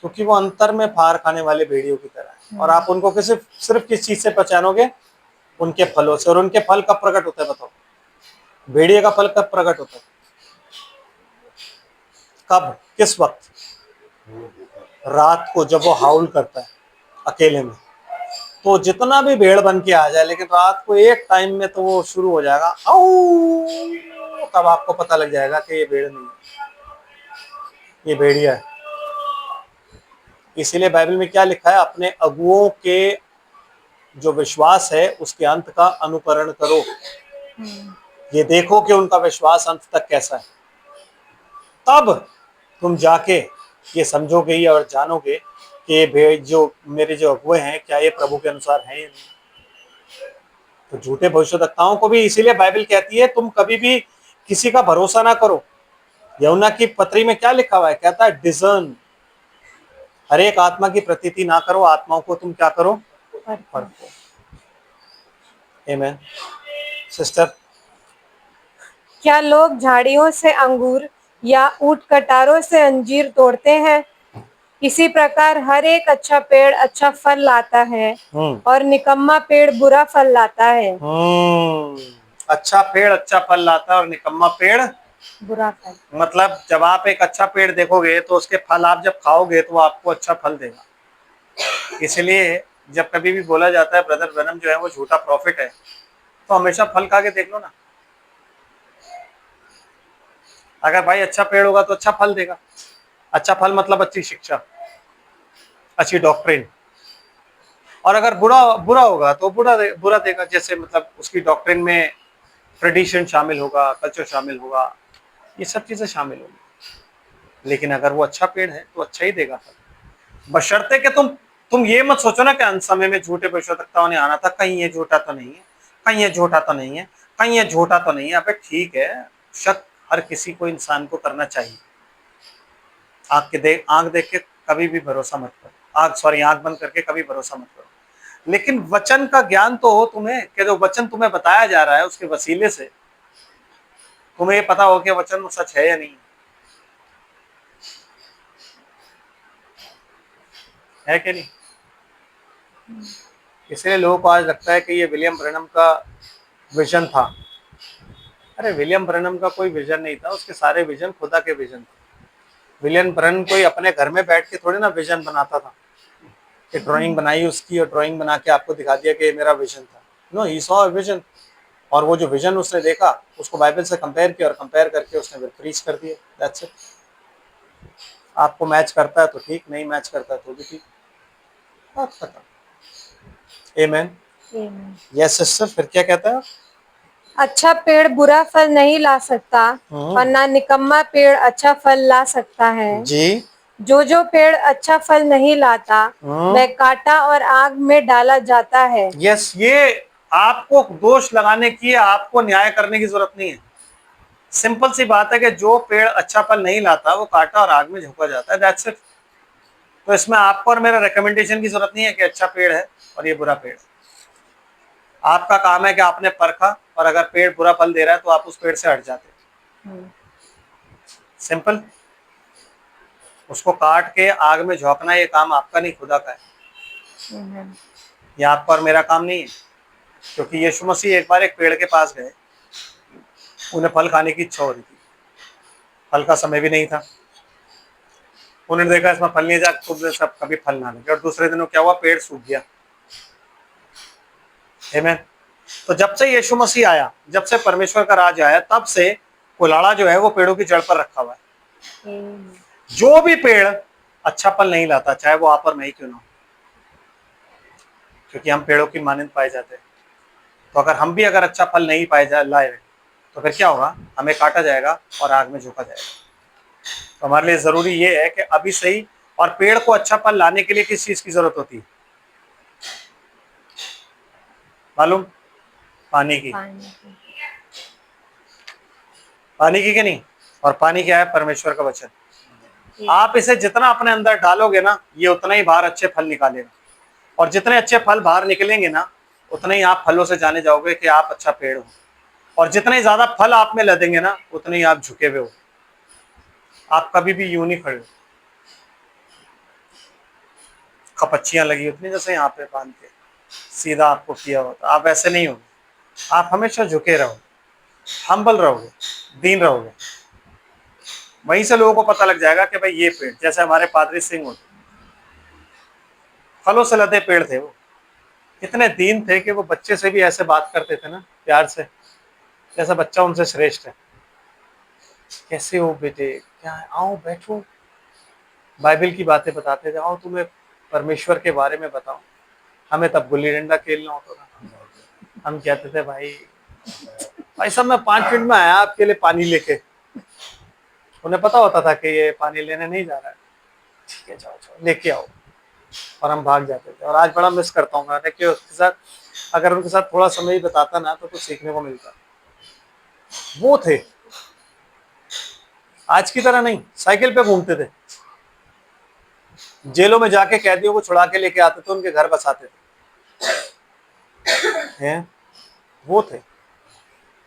क्योंकि वो अंतर में फाड़ खाने वाले भेड़ियों की तरह है। और आप उनको सिर्फ किस चीज से पहचानोगे? उनके फलों से। और उनके फल कब प्रकट होते हैं बताओ? भेड़िए का फल कब प्रकट होता है? कब, किस वक्त? रात को, जब वो हाउल करता है अकेले में। तो जितना भी भेड़ बन के आ जाए, लेकिन रात को एक टाइम में तो वो शुरू हो जाएगा आऊ, तब आपको पता लग जाएगा कि ये भेड़ नहीं है, ये भेड़िया है। इसीलिए बाइबल में क्या लिखा है? अपने अगुओं के जो विश्वास है उसके अंत का अनुकरण करो, ये देखो कि उनका विश्वास अंत तक कैसा है। तब तुम जाके ये समझोगे और जानोगे कि ये जो मेरे जो अगुए हैं, क्या ये प्रभु के अनुसार हैं या नहीं। तो झूठे भविष्यद्वक्ताओं को भी इसीलिए बाइबल कहती है तुम कभी भी किसी का भरोसा ना करो। यूहन्ना की पत्री में क्या लिखा हुआ है? कहता है डिजर्न, हर एक आत्मा की प्रतीति ना करो, आत्माओं को तुम क्या करो? परखो। आमेन। सिस्टर, क्या लोग झाड़ियों से अंगूर या ऊंट कटारों से अंजीर तोड़ते हैं? इसी प्रकार हर एक अच्छा पेड़ अच्छा फल लाता है और निकम्मा पेड़ बुरा फल लाता है। अच्छा पेड़ अच्छा फल लाता है और निकम्मा पेड़ बुरा फल। मतलब जब आप एक अच्छा पेड़ देखोगे तो उसके फल आप जब खाओगे तो वो आपको अच्छा फल देगा। इसलिए जब कभी भी बोला जाता है ब्रदर ब्रनम जो है वो झूठा प्रॉफिट है, तो हमेशा फल खा के देख लो ना। अगर भाई अच्छा पेड़ होगा तो अच्छा फल देगा। अच्छा फल मतलब अच्छी शिक्षा, अच्छी डॉक्ट्रिन। और अगर बुरा बुरा होगा तो बुरा देगा। जैसे मतलब उसकी डॉक्ट्रिन में ट्रेडिशन शामिल होगा, कल्चर शामिल होगा, ये सब चीजें शामिल होंगी। लेकिन अगर वो अच्छा पेड़ है तो अच्छा ही देगा फल, बशर्ते कि तुम ये मत सोचो ना कि अंत समय में झूठे भविष्यद्वक्ताओं ने आना था, कहीं ये झूठा तो नहीं है, कहीं ये झूठा तो नहीं है, कहीं ये झूठा तो नहीं है। अबे ठीक है, शक हर किसी को, इंसान को करना चाहिए। आंख देख के कभी भी भरोसा मत करो, आंख बंद करके कभी भरोसा मत करो। लेकिन वचन का ज्ञान तो हो तुम्हें, कि जो वचन तुम्हें बताया जा रहा है उसके वसीले से तुम्हें ये पता हो कि वचन सच है या नहीं है कि नहीं। इसलिए लोगों को आज लगता है कि ये विलियम ब्रैनम का विजन था। अरे विलियम ब्रैनम का कोई विजन नहीं था, उसके सारे विजन खुदा के विजन थे। विलियम ब्रैनम कोई अपने घर में बैठ के थोड़ी ना विजन बनाता था कि ड्राइंग बनाई उसकी और ड्राइंग बना के आपको दिखा दिया कि ये मेरा विजन था। No, he saw a vision. और वो जो विजन उसने देखा उसको बाइबल से कंपेयर किया और कंपेयर करके उसने फिर प्रीच कर दिया। That's it. आपको मैच करता है तो ठीक, नहीं मैच करता है तो भी ठीक, बात खत्म। आमेन। यस सिस्टर, फिर क्या कहता है? अच्छा पेड़ बुरा फल नहीं ला सकता और ना निकम्मा पेड़ अच्छा फल ला सकता है जी। जो पेड़ अच्छा फल नहीं लाता वह काटा और आग में डाला जाता है। यस, ये आपको दोष लगाने की, आपको न्याय करने की जरूरत नहीं है। सिंपल सी बात है कि जो पेड़ अच्छा फल नहीं लाता वो काटा और आग में झोंका जाता है। That's it. तो इसमें आपको और मेरा रिकमेंडेशन की जरूरत नहीं है कि अच्छा पेड़ है और ये बुरा पेड़ है। आपका काम है कि आपने परखा और अगर पेड़ बुरा फल दे रहा है तो आप उस पेड़ से हट जाते। सिंपल। उसको काट के आग में झोंकना ये काम आपका नहीं, खुदा का है। ये आपका और मेरा काम नहीं है। क्योंकि यीशु मसीह एक बार एक पेड़ के पास गए, उन्हें फल खाने की इच्छा हो रही थी, फल का समय भी नहीं था। उन्होंने देखा इसमें फल नहीं जा, तो सब कभी फल ना लगे। और दूसरे दिनों क्या हुआ? पेड़ सूख गया। आमीन। तो जब से यीशु मसीह आया, जब से परमेश्वर का राज आया, तब से कुल्हाड़ा जो है वो पेड़ों की जड़ पर रखा हुआ है। जो भी पेड़ अच्छा फल नहीं लाता, चाहे वो आप और मैं ही क्यों ना हो, क्योंकि हम पेड़ों की मानंद पाए जाते हैं। तो अगर हम भी अगर अच्छा फल नहीं लाए तो फिर क्या होगा? हमें काटा जाएगा और आग में झोंका जाएगा। तो हमारे लिए जरूरी ये है कि अभी सही। और पेड़ को अच्छा फल लाने के लिए किस चीज की जरूरत होती है मालूम? पानी की। पानी की कि नहीं? और पानी क्या है? परमेश्वर का वचन। आप इसे जितना अपने अंदर डालोगे ना, ये उतना ही बाहर अच्छे फल निकालेगा। और जितने अच्छे फल बाहर निकलेंगे ना, उतने ही आप फलों से जाने जाओगे कि आप अच्छा पेड़ हो। और जितने ज्यादा फल आप में लदेंगे ना, उतने ही आप झुके हुए हो। आप कभी भी यूं नहीं खड़े हो, खपच्चियां लगी होती जैसे यहाँ पे बांध के सीधा आपको किया होता, आप ऐसे नहीं हो। आप हमेशा झुके रहो, हम्बल रहोगे, दीन रहोगे। वहीं से लोगों को पता लग जाएगा कि भाई ये पेड़, जैसे हमारे पादरी सिंह होते, फलों से लदे पेड़ थे वो, इतने दीन थे कि वो बच्चे से भी ऐसे बात करते थे ना प्यार से, जैसा बच्चा उनसे श्रेष्ठ है। कैसे हो बेटे, क्या है, आओ बैठो, बाइबल की बातें बताते थे, आओ तुम्हें परमेश्वर के बारे में बताओ। हमें तब गुल्ली डंडा खेलना होता था, हम कहते थे भाई भाई साहब मैं 5 मिनट में आया आपके लिए पानी लेके। उन्हें पता होता था कि ये पानी लेने नहीं जा रहा है, ठीक है जाओ जाओ लेके आओ, और हम भाग जाते थे। और आज बड़ा मिस करता हूँ मैं कि उसके साथ, अगर उनके साथ थोड़ा समय ही बताता ना तो कुछ सीखने को मिलता। वो थे, आज की तरह नहीं, साइकिल पे घूमते थे, जेलों में जाके कैदियों को छुड़ा के लेके आते थे, उनके घर बसाते थे हैं? वो थे,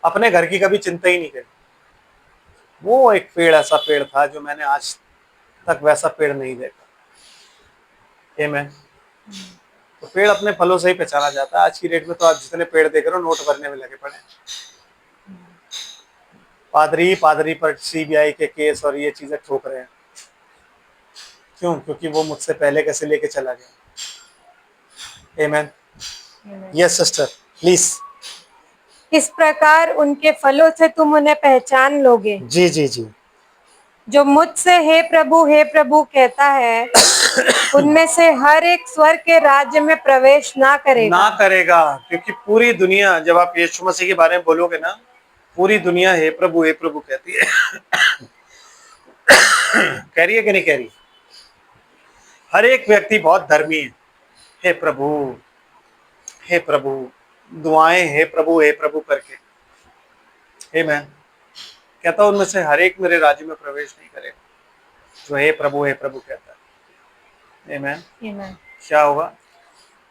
अपने घर की कभी चिंता ही नहीं करी। वो एक पेड़, ऐसा पेड़ था जो मैंने आज तक वैसा पेड़ नहीं देखा। आमीन। तो पेड़ अपने फलों से ही पहचाना जाता है। आज की डेट में तो आप जितने पेड़ देख रहे हो नोट भरने में लगे पड़े। पादरी पर सीबीआई के केस और ये चीजें ठोक रहे हैं, क्यों? क्योंकि वो मुझसे पहले कैसे लेके चला गया। आमीन। Yes sister please. इस प्रकार उनके फलों से तुम उन्हें पहचान लोगे। जी जी जी। जो मुझसे हे प्रभु कहता है, उनमें से हर एक स्वर्ग के राज्य में प्रवेश ना करेगा। क्योंकि पूरी दुनिया, जब आप यीशु मसीह के बारे में बोलोगे ना, पूरी दुनिया हे प्रभु कहती है। कह रही है कि नहीं कह रही? हर एक व्यक्ति बहुत धर्मी है, हे प्रभु दुआएं हे प्रभु करके। हे मैं कहता हूं उनमें से हर एक मेरे राज्य में प्रवेश नहीं करेगा जो हे प्रभु कहता है। आमीन। क्या होगा?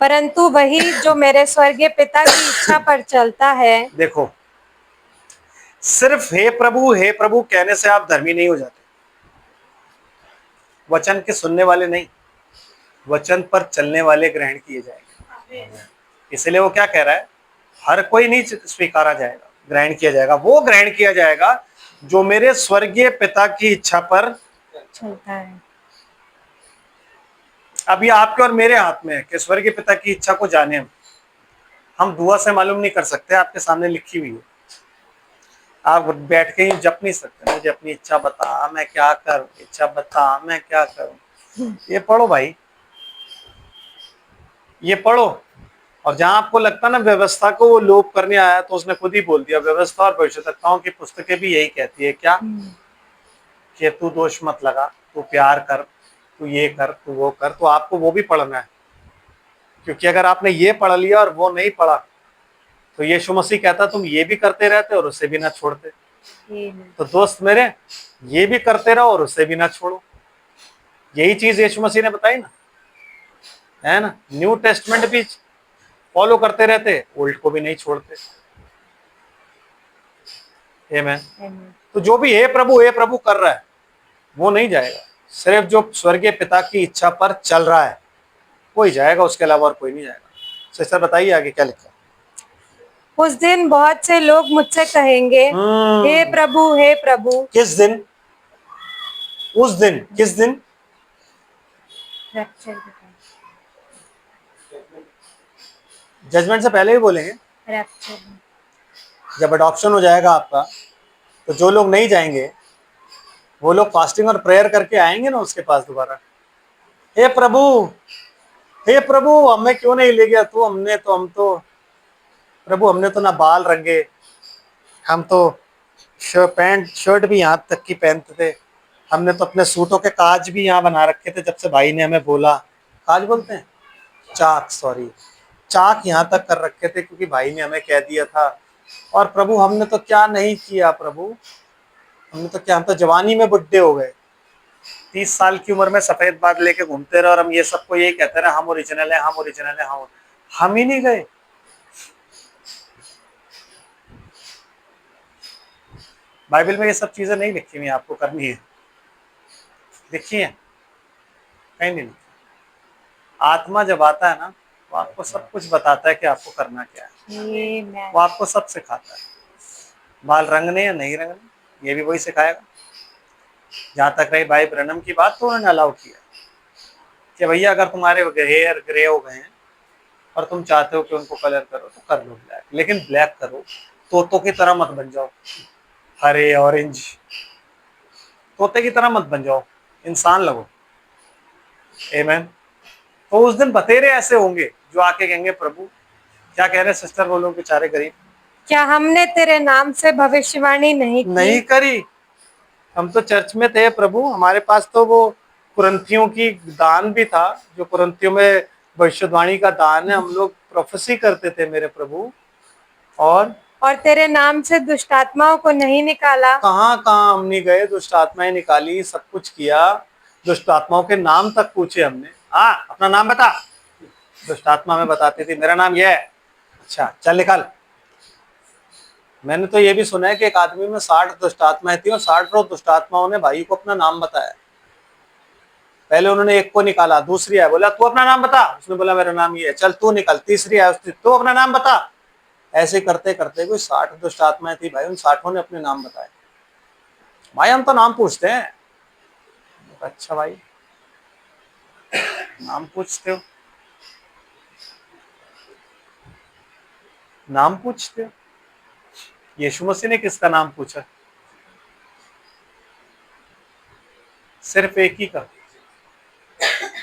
परंतु वही जो मेरे स्वर्गीय पिता की इच्छा पर चलता है। देखो, सिर्फ हे प्रभु कहने से आप धर्मी नहीं हो जाते। वचन के सुनने वाले नहीं, वचन पर चलने वाले ग्रहण किए जाएंगे। इसलिए वो क्या कह रहा है, हर कोई नहीं स्वीकारा जाएगा, ग्रहण किया जाएगा। वो ग्रहण किया जाएगा जो मेरे स्वर्गीय पिता की इच्छा पर चलता है। अब ये आपके और मेरे हाथ में है कि स्वर्गीय पिता की इच्छा को जाने। हम दुआ से मालूम नहीं कर सकते, आपके सामने लिखी हुई है। आप बैठ के ही जप नहीं सकते, मुझे अपनी इच्छा बता मैं क्या करूं, इच्छा बता मैं क्या करूं। ये पढ़ो भाई, ये पढ़ो। और जहां आपको लगता ना व्यवस्था को वो लोप करने आया, तो उसने खुद ही बोल दिया, व्यवस्था और भविष्यवक्ताओं की पुस्तकें भी यही कहती है क्या, कि तू दोष मत लगा, तू प्यार कर, तू ये कर, तू वो कर। तो आपको वो भी पढ़ना है, क्योंकि अगर आपने ये पढ़ लिया और वो नहीं पढ़ा तो यीशु मसीह कहता तुम ये भी करते रहते और उसे भी ना छोड़ते। तो दोस्त मेरे, ये भी करते रहो और उसे भी ना छोड़ो। यही चीज यीशु मसीह ने बताई ना, है ना? न्यू टेस्टमेंट भी फॉलो करते रहते, ओल्ड को भी नहीं छोड़ते। आमीन। तो जो भी हे प्रभु कर रहा है वो नहीं जाएगा, सिर्फ जो स्वर्गीय पिता की इच्छा पर चल रहा है वो ही जाएगा, उसके अलावा और कोई नहीं जाएगा। सिस्टर बताइए आगे क्या लिखा। उस दिन बहुत से लोग मुझसे कहेंगे, हे प्रभु। किस दिन? उस दिन, किस दिन? जजमेंट से पहले ही बोलेंगे। जब अडॉप्शन हो जाएगा आपका, तो जो लोग नहीं जाएंगे वो लोग फास्टिंग और प्रेयर करके आएंगे ना उसके पास दोबारा। हे प्रभु हमें क्यों नहीं ले गया तू, हम तो प्रभु हमने तो ना बाल रंगे, हम तो पैंट शर्ट भी यहाँ तक की पहनते थे, हमने तो अपने सूटों के काज भी यहाँ बना रखे थे जब से भाई ने हमें बोला। काज बोलते हैं, चाक, सॉरी, चाक यहाँ तक कर रखे थे क्योंकि भाई ने हमें कह दिया था। और प्रभु हमने तो क्या नहीं किया प्रभु, हमने तो क्या, हम तो जवानी में बुढ़े हो गए, 30 साल की उम्र में सफेद बाल लेके घूमते रहे और हम ये सबको यही कहते रहे हम ओरिजिनल है, हम ओरिजिनल है। हम ही नहीं गए। बाइबल में ये सब चीजें नहीं लिखी हुई, आपको करनी है, लिखी है कहीं नहीं लिखी। आत्मा जब आता है ना, वो आपको सब कुछ बताता है कि आपको करना क्या है, Amen. वो आपको सब सिखाता है। बाल रंगने या नहीं रंगने, ये भी वही सिखाएगा। जहां तक रही भाई ब्रनम की बात, तो उन्होंने अलाउ किया कि भैया अगर तुम्हारे हेयर ग्रे हो गए हैं और तुम चाहते हो कि उनको कलर करो तो कर लो ब्लैक, लेकिन ब्लैक करो, तोतों की तरह मत बन जाओ, हरे ऑरेंज, तोते की तरह मत बन जाओ, इंसान लगो। आमीन। तो उस दिन बतेरे ऐसे होंगे जो आके कहेंगे प्रभु, क्या कह रहे सिस्टर, बोलो बेचारे गरीब, क्या हमने तेरे नाम से भविष्यवाणी नहीं नहीं की? करी, हम तो चर्च में थे प्रभु, हमारे पास तो वो कुरंथियों की दान भी था, जो कुरंथियों में भविष्यवाणी का दान है, हम लोग प्रोफेसी करते थे मेरे प्रभु। और तेरे नाम से दुष्ट आत्माओं को नहीं निकाला? कहाँ कहाँ हम नहीं गए, दुष्ट आत्माएं निकाली, सब कुछ किया, दुष्ट आत्माओं के नाम तक पूछे हमने। हाँ, अपना नाम बता, दुष्ट आत्मा में बताती थी मेरा नाम यह है, अच्छा चल निकाल। मैंने तो ये भी सुना है कि एक आदमी में 60 दुष्ट आत्माएं थी और 60 दुष्ट आत्माओं ने भाई को अपना नाम बताया। पहले उन्होंने एक को निकाला, दूसरी है, बोला तू अपना नाम बता, उसने बोला मेरा नाम ये है, चल तू निकल, तीसरी है, उसने तू अपना नाम बता। ऐसे करते करते कोई 60 दुष्ट आत्माएं थी भाई, उन 60 ने अपने नाम बताए। भाई हम तो नाम पूछते हैं। अच्छा भाई, नाम पूछते हो, नाम पूछते हो? यीशु मसीह ने किसका नाम पूछा? सिर्फ एक ही का।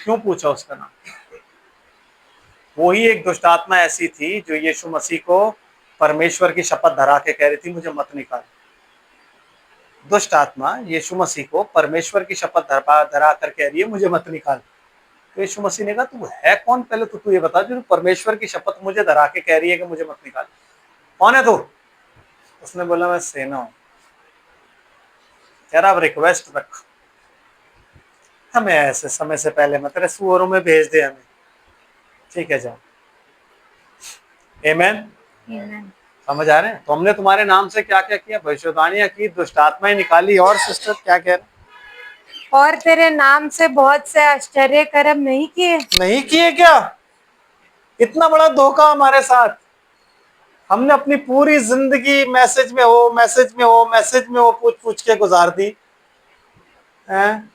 क्यों पूछा उसका नाम? वो ही एक दुष्ट आत्मा ऐसी थी जो यीशु मसीह को परमेश्वर की शपथ धरा के कह रही थी मुझे मत निकाल। दुष्ट आत्मा यीशु मसीह को परमेश्वर की शपथ धरा कर कह रही है मुझे मत निकाल। तो यीशु मसीह ने कहा तू है कौन, पहले तो तू ये बता जो परमेश्वर की शपथ मुझे धरा के कह रही है कि मुझे मत निकाल, कौन है तू? उसने बोला मैं सेना हूं। कह रहा अब रिक्वेस्ट रख, हमें ऐसे समय से पहले मत, तेरे सुअरों में भेज दे हमें, ठीक है जाओ। आमीन। Amen. समझ आ रहे हैं? तो हमने तुम्हारे नाम से क्या क्या किया, भविष्यवाणियां की, दुष्ट आत्माएं निकाली, और सिस्टर क्या कह रहे? और तेरे नाम से बहुत से आश्चर्य कर्म नहीं किए? नहीं किए क्या? इतना बड़ा धोखा हमारे साथ। हमने अपनी पूरी जिंदगी मैसेज में हो, मैसेज में हो, मैसेज में हो पूछ पूछ के गुजार दी हैं?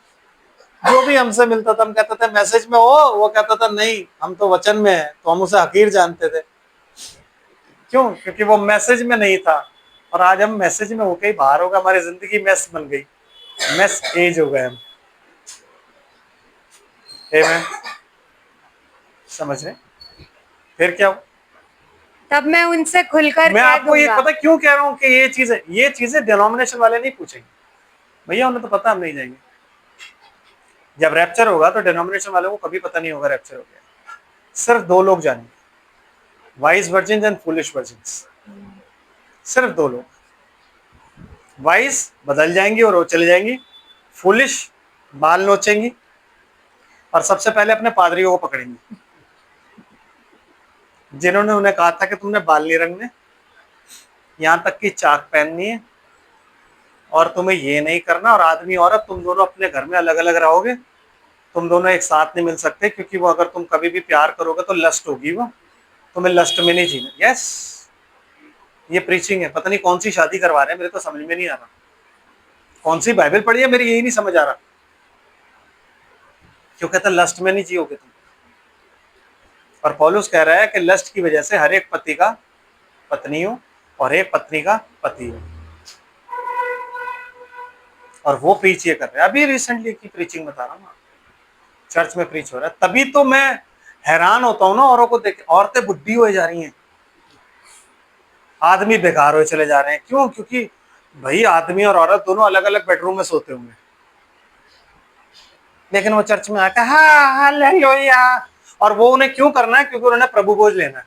जो भी हमसे मिलता था हम कहते थे मैसेज में हो, वो कहता था नहीं हम तो वचन में है, तो हम उसे हकीर जानते थे। क्यों? क्योंकि वो मैसेज में नहीं था। और आज हम मैसेज में होके ही बाहर होगा, हमारी जिंदगी मैस बन गई, मैस एज हो गए हम। आमीन। समझ रहे? फिर क्या हो? तब मैं उनसे खुलकर मैं कह आपको ये दूंगा। पता क्यों कह रहा हूँ कि ये चीजें डिनोमिनेशन वाले नहीं पूछेंगे भैया, उन्हें तो पता हम नहीं जाएंगे। जब रैप्चर होगा तो डिनोमिनेशन वालों को कभी पता नहीं होगा रैप्चर हो गया। सिर्फ 2 लोग जानेंगे, wise virgin and foolish virgin. सिर्फ 2 लोग। वाइज बदल जाएंगी और वो चले जाएंगी, फूलिश बाल नोचेंगी और सबसे पहले अपने पादरियों को पकड़ेंगी जिन्होंने उन्हें कहा था कि तुमने बाल नहीं रंगने, यहां तक कि चाक पहननी है, और तुम्हें ये नहीं करना, और आदमी औरत तुम दोनों अपने घर में अलग अलग रहोगे, तुम दोनों एक साथ नहीं मिल सकते, क्योंकि वो अगर तुम कभी भी प्यार करोगे तो लस्ट होगी, वो तुम्हें लस्ट में नहीं जीना। यस, ये प्रीचिंग है। पता नहीं कौन सी शादी करवा रहे हैं, मेरे तो समझ में नहीं आ रहा, कौन सी बाइबल पढ़ी है, मेरी यही नहीं समझ आ रहा। क्यों कहता लस्ट में नहीं जियोगे तुम? और पौलुस कह रहा है कि लस्ट की वजह से हर एक पति का पत्नी हो और एक पत्नी का पति हो। और वो प्रीच ये कर रहे हैं, अभी रिसेंटली की प्रीचिंग बता रहा हूँ, चर्च में प्रीच हो रहा है। तभी तो मैं हैरान होता हूँ ना औरों को देख, औरतें बुढ़ी हो जा रही हैं, आदमी बेकार हो चले जा रहे हैं। क्यों? क्योंकि भाई आदमी और औरत दोनों अलग अलग बेडरूम में सोते होंगे, लेकिन वो चर्च में आकर हाँ हालेलुया। और वो उन्हें क्यों करना है? क्योंकि उन्होंने प्रभु भोज लेना है,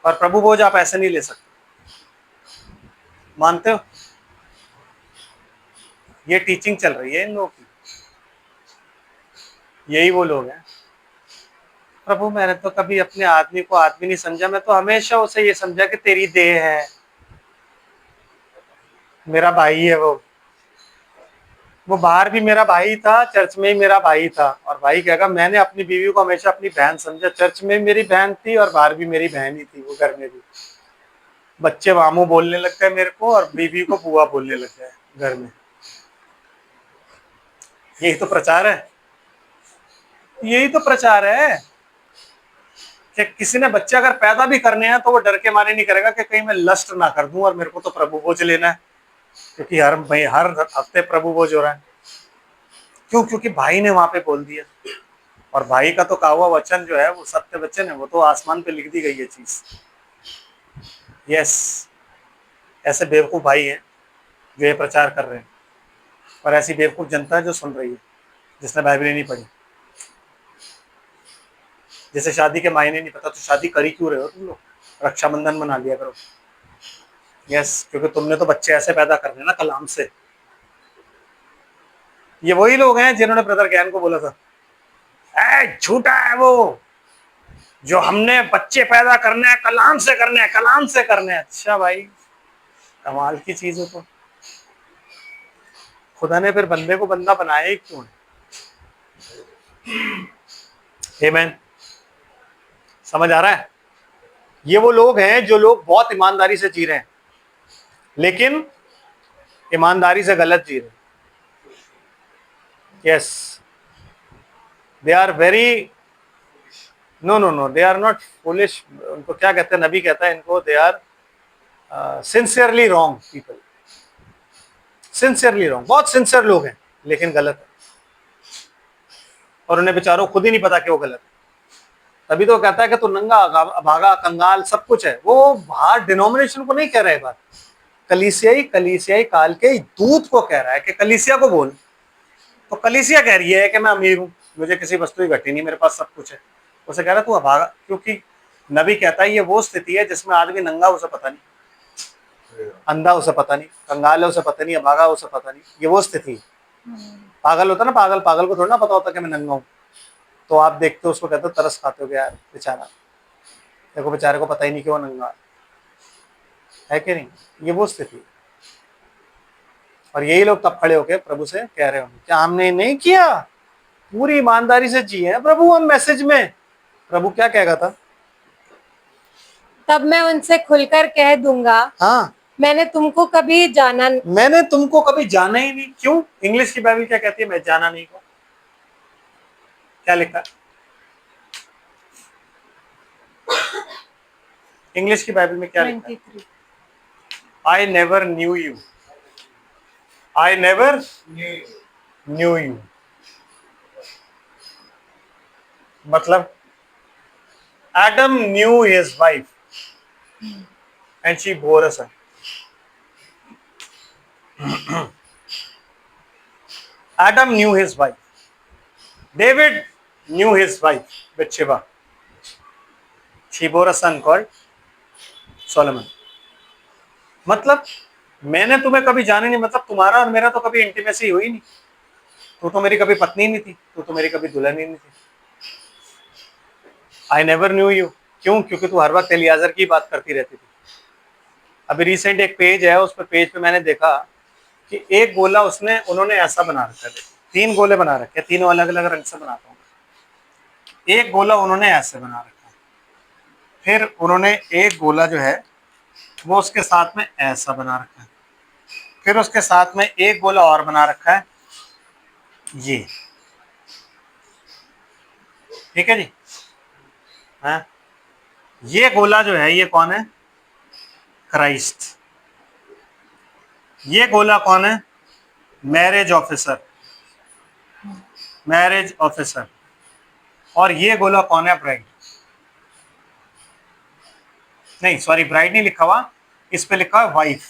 और प्रभु भोज आप ऐसे नहीं ले सकते। मानते हो? ये टीचिंग चल रही है इन लोगों की। यही वो लोग हैं, प्रभु मैंने तो कभी अपने आदमी को आदमी नहीं समझा, मैं तो हमेशा उसे ये समझा कि तेरी देह है। मेरा भाई है वो बाहर भी मेरा भाई था, चर्च में ही मेरा भाई था। और भाई कहेगा मैंने अपनी बीवी को हमेशा अपनी बहन समझा, चर्च में मेरी बहन थी और बाहर भी मेरी बहन ही थी, वो घर में भी। बच्चे मामू बोलने लग गए मेरे को और बीवी को बुआ बोलने लग गए घर में। यही तो प्रचार है, यही तो प्रचार है कि किसी ने बच्चे अगर पैदा भी करने हैं तो वो डर के मारे नहीं करेगा कि कहीं मैं लस्ट ना कर दूं और मेरे को तो प्रभु भोज लेना है, क्योंकि हर हफ्ते प्रभु भोज हो रहा है। क्यों? क्योंकि भाई ने वहां पे बोल दिया। और भाई का तो कहा हुआ वचन जो है वो सत्य वचन है, वो तो आसमान पे लिख दी गई है चीज। यस, ऐसे बेवकूफ भाई हैं जो ये प्रचार कर रहे हैं, और ऐसी बेवकूफ जनता है जो सुन रही है, जिसने बाइबल ही नहीं पढ़ी। जैसे शादी के मायने नहीं पता तो शादी करी क्यों रहे हो तुम लोग? रक्षाबंधन मना लिया करो। यस, क्योंकि तुमने तो बच्चे ऐसे पैदा करने ना कलाम से। ये वही लोग हैं जिन्होंने ब्रदर ज्ञान को बोला था झूठा है वो, जो हमने बच्चे पैदा करने हैं कलाम से करने हैं, कलाम से करने हैं। अच्छा भाई, कमाल की चीज हो। तो खुदा ने फिर बंदे को बंदा बनाया ही क्यों है? आमीन। समझ आ रहा है? ये वो लोग हैं जो लोग बहुत ईमानदारी से जी रहे हैं, लेकिन ईमानदारी से गलत जी रहे हैं। Yes, they are very no, they are not foolish. उनको क्या कहते हैं? नबी कहता है इनको, they are sincerely wrong people. Sincerely wrong, बहुत सिंसियर लोग हैं लेकिन गलत है, और उन्हें बेचारों खुद ही नहीं पता कि वो गलत है। तभी तो कहता है कि तू नंगा, भागा, कंगाल सब कुछ है। वो बाहर डिनोमिनेशन को नहीं कह रहा है बात, कलीसियाई काल के दूत को कह रहा है कि कलीसिया को बोल। तो कलीसिया कह रही है कि मैं अमीर हूं, मुझे किसी वस्तु की घटी नहीं, मेरे पास सब कुछ है। उसे कह रहा है तू अभागा, क्योंकि नबी कहता है ये वो स्थिति है जिसमें आदमी नंगा उसे पता नहीं, अंधा उसे पता नहीं, कंगाल है उसे पता नहीं, अभागा उसे पता नहीं। ये वो स्थिति है। पागल होता ना, पागल को थोड़ा ना पता होता कि मैं नंगा हूं। तो आप देखते हो उसको, कहते हो तरस खाते हो कि यार बेचारा, देखो बेचारे को पता ही नहीं कि वो नंगा है कि नहीं। ये वो स्थिति है। और यही लोग तब खड़े होकर प्रभु से कह रहे होंगे क्या हमने नहीं किया, पूरी ईमानदारी से जिए हैं प्रभु हम मैसेज में। प्रभु क्या कहेगा था? तब मैं उनसे खुलकर कह दूंगा, हाँ, मैंने तुमको कभी जाना ही नहीं। क्यों? इंग्लिश की बाइबल क्या कहती है? मैं जाना नहीं को क्या लिखा? इंग्लिश की बाइबल में क्या लिखा? 23। I never knew you, I never knew you. मतलब Adam knew his wife and she bore a son. Adam knew his wife. David knew his wife Bathsheba. She bore a son called Solomon. मतलब मैंने तुम्हें कभी जाना नहीं, मतलब तुम्हारा और मेरा तो कभी इंटीमेसी हुई नहीं। तू तो मेरी कभी पत्नी नहीं थी, तू तो मेरी कभी दुल्हन ही नहीं थी। I never knew you. क्यों? क्योंकि तू हर वक्त एलियाजर की बात करती रहती थी। अभी रिसेंट एक पेज है, उस पर पेज पे मैंने देखा कि एक गोला उन्होंने ऐसा बना रखा है, 3 गोले बना रखे हैं, तीनों अलग अलग रंग से बनाता हूँ। एक गोला उन्होंने ऐसे बना रखा है, फिर उन्होंने एक गोला जो है वो उसके साथ में ऐसा बना रखा है, फिर उसके साथ में एक गोला और बना रखा है ये। ठीक है जी? हाँ, ये गोला जो है ये कौन है? क्राइस्ट। ये गोला कौन है? Marriage officer, marriage officer. और ये गोला कौन है? ब्राइड। नहीं सॉरी, ब्राइड नहीं लिखा हुआ, इस पे लिखा है वाइफ।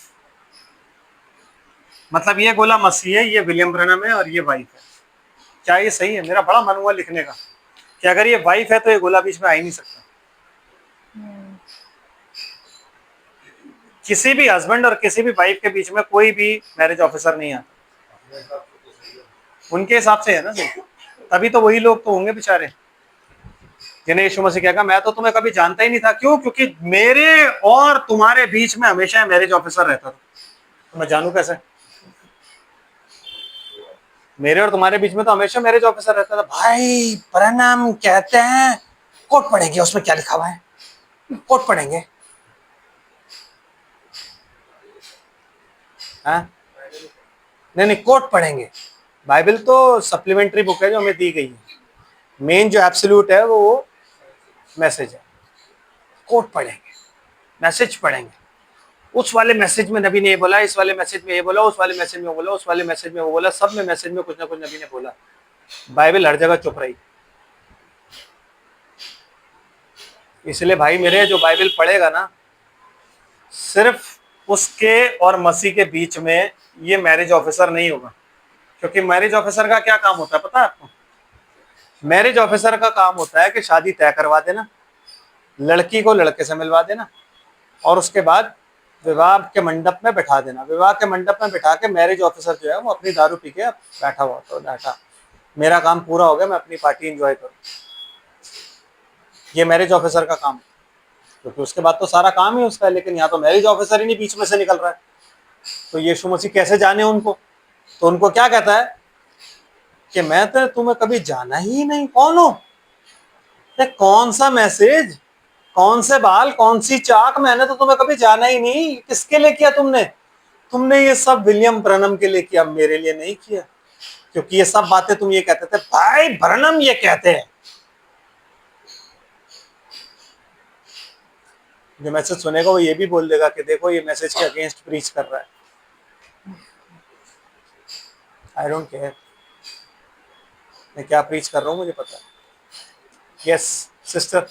मतलब ये गोला मसीह है, ये विलियम ब्रनम है, और ये वाइफ है। क्या ये सही है? मेरा बड़ा मन हुआ लिखने का कि अगर ये वाइफ है तो ये गोला बीच में आ ही नहीं सकता। किसी भी हस्बैंड और किसी भी वाइफ के बीच में कोई भी मैरिज ऑफिसर नहीं आता। उनके हिसाब से है ना सही। तभी तो वही लोग तो होंगे बेचारे जिन्हें यीशु मसीह कहेगा मैं तो तुम्हें कभी जानता ही नहीं था। क्यों? क्योंकि मेरे और तुम्हारे बीच में हमेशा मैरिज ऑफिसर रहता था। तो मैं जानू कैसे? मेरे और तुम्हारे बीच में तो हमेशा मैरिज ऑफिसर रहता था। भाई प्रणाम कहते हैं, कोट पढ़ेंगे, उसमें क्या लिखा हुआ है? कोट पढ़ेंगे। हाँ, नहीं नहीं, कोट पढ़ेंगे। बाइबल तो सप्लीमेंट्री बुक है जो हमें दी गई है, मेन जो एब्सोल्यूट है वो मैसेज है। कोट पढ़ेंगे, मैसेज पढ़ेंगे, उस वाले मैसेज में नबी ने ये बोला, इस वाले मैसेज में ये बोला, उस वाले मैसेज में वो बोला, उस वाले मैसेज में वो बोला, सब में मैसेज में कुछ ना कुछ नबी ने बोला। बाइबल हर जगह चुप रही। इसलिए भाई मेरे, जो बाइबल पढ़ेगा ना, सिर्फ उसके और मसीह के बीच में ये मैरिज ऑफिसर नहीं होगा। क्योंकि मैरिज ऑफिसर का क्या काम होता है पता है आपको? मैरिज ऑफिसर का काम होता है कि शादी तय करवा देना, लड़की को लड़के से मिलवा देना, और उसके बाद विवाह के मंडप में बैठा देना। विवाह के मंडप में बैठा के मैरिज ऑफिसर जो है वो अपनी दारू पी के बैठा हुआ, तो बैठा, मेरा काम पूरा हो गया, मैं अपनी पार्टी एंजॉय करूँ। ये मैरिज ऑफिसर का काम, क्योंकि उसके बाद तो सारा काम ही उसका है। लेकिन यहाँ तो मैरिज ऑफिसर ही नहीं बीच में से निकल रहा है, तो यीशु मसीह कैसे जाने उनको? तो उनको क्या कहता है कि मैं तो तुम्हें कभी जाना ही नहीं। कौन हो? कौन सा मैसेज, कौन से बाल, कौन सी चाक, मैंने तो तुम्हें कभी जाना ही नहीं। किसके लिए किया तुमने? तुमने ये सब विलियम ब्रनम के लिए किया, मेरे लिए नहीं किया। क्योंकि ये सब बातें तुम ये कहते थे, भाई ब्रनम ये कहते हैं। जो मैसेज सुनेगा वो ये भी बोल देगा कि देखो ये मैसेज के अगेंस्ट प्रीच कर रहा है। आई डोंट केयर मैं क्या प्रीच कर रहा हूँ, मुझे पता है। Yes sister.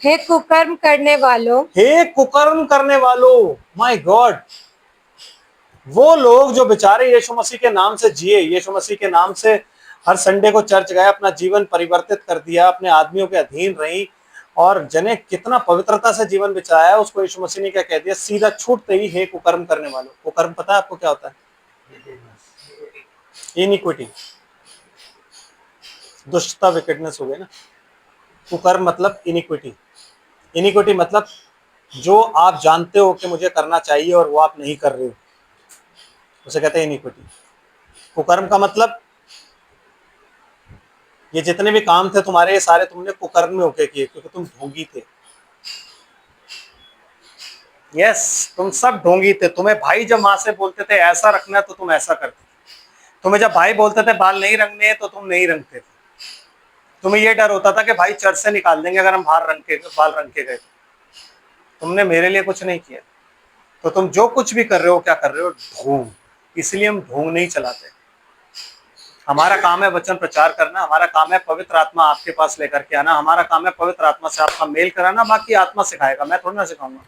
हे कुकर्म करने वालों, हे कुकर्म करने वालों, माय गॉड, वो लोग जो बेचारे यीशु मसीह के नाम से जिए, यीशु मसीह के नाम से हर संडे को चर्च गए, अपना जीवन परिवर्तित कर दिया, अपने आदमियों के अधीन रही, और जने कितना पवित्रता से जीवन बिताया, उसको यीशु मसीह ने क्या कह दिया? सीधा छूटते ही हे कुकर्म करने वालों। कुकर्म पता है आपको क्या होता है? इनिक्विटी, दुष्टता, विकेटनेस हो गई ना। कुकर्म मतलब इनिक्विटी। इनिक्विटी मतलब जो आप जानते हो कि मुझे करना चाहिए और वो आप नहीं कर रहे हो, उसे कहते हैं इनिक्विटी। कुकर्म का मतलब ये जितने भी काम थे तुम्हारे, ये सारे तुमने कुकर्म में होके किए, क्योंकि तुम ढोंगी थे। यस, तुम सब ढोंगी थे। तुम्हें भाई जब माँ से बोलते थे ऐसा रखना है तो तुम ऐसा करते थे। तुम्हें जब भाई बोलते थे बाल नहीं रंगने तो तुम नहीं रंगते थे। तुम्हें ये डर होता था कि भाई चर्च से निकाल देंगे अगर हम बाल रंग के गए। तुमने मेरे लिए कुछ नहीं किया, तो तुम जो कुछ भी कर रहे हो, क्या कर रहे हो? ढोंग। इसलिए हम ढोंग नहीं चलाते। हमारा काम है वचन प्रचार करना, हमारा काम है पवित्र आत्मा आपके पास लेकर के आना, हमारा काम है पवित्र आत्मा से आपका मेल कराना। बाकी आत्मा सिखाएगा, मैं थोड़ी ना सिखाऊंगा।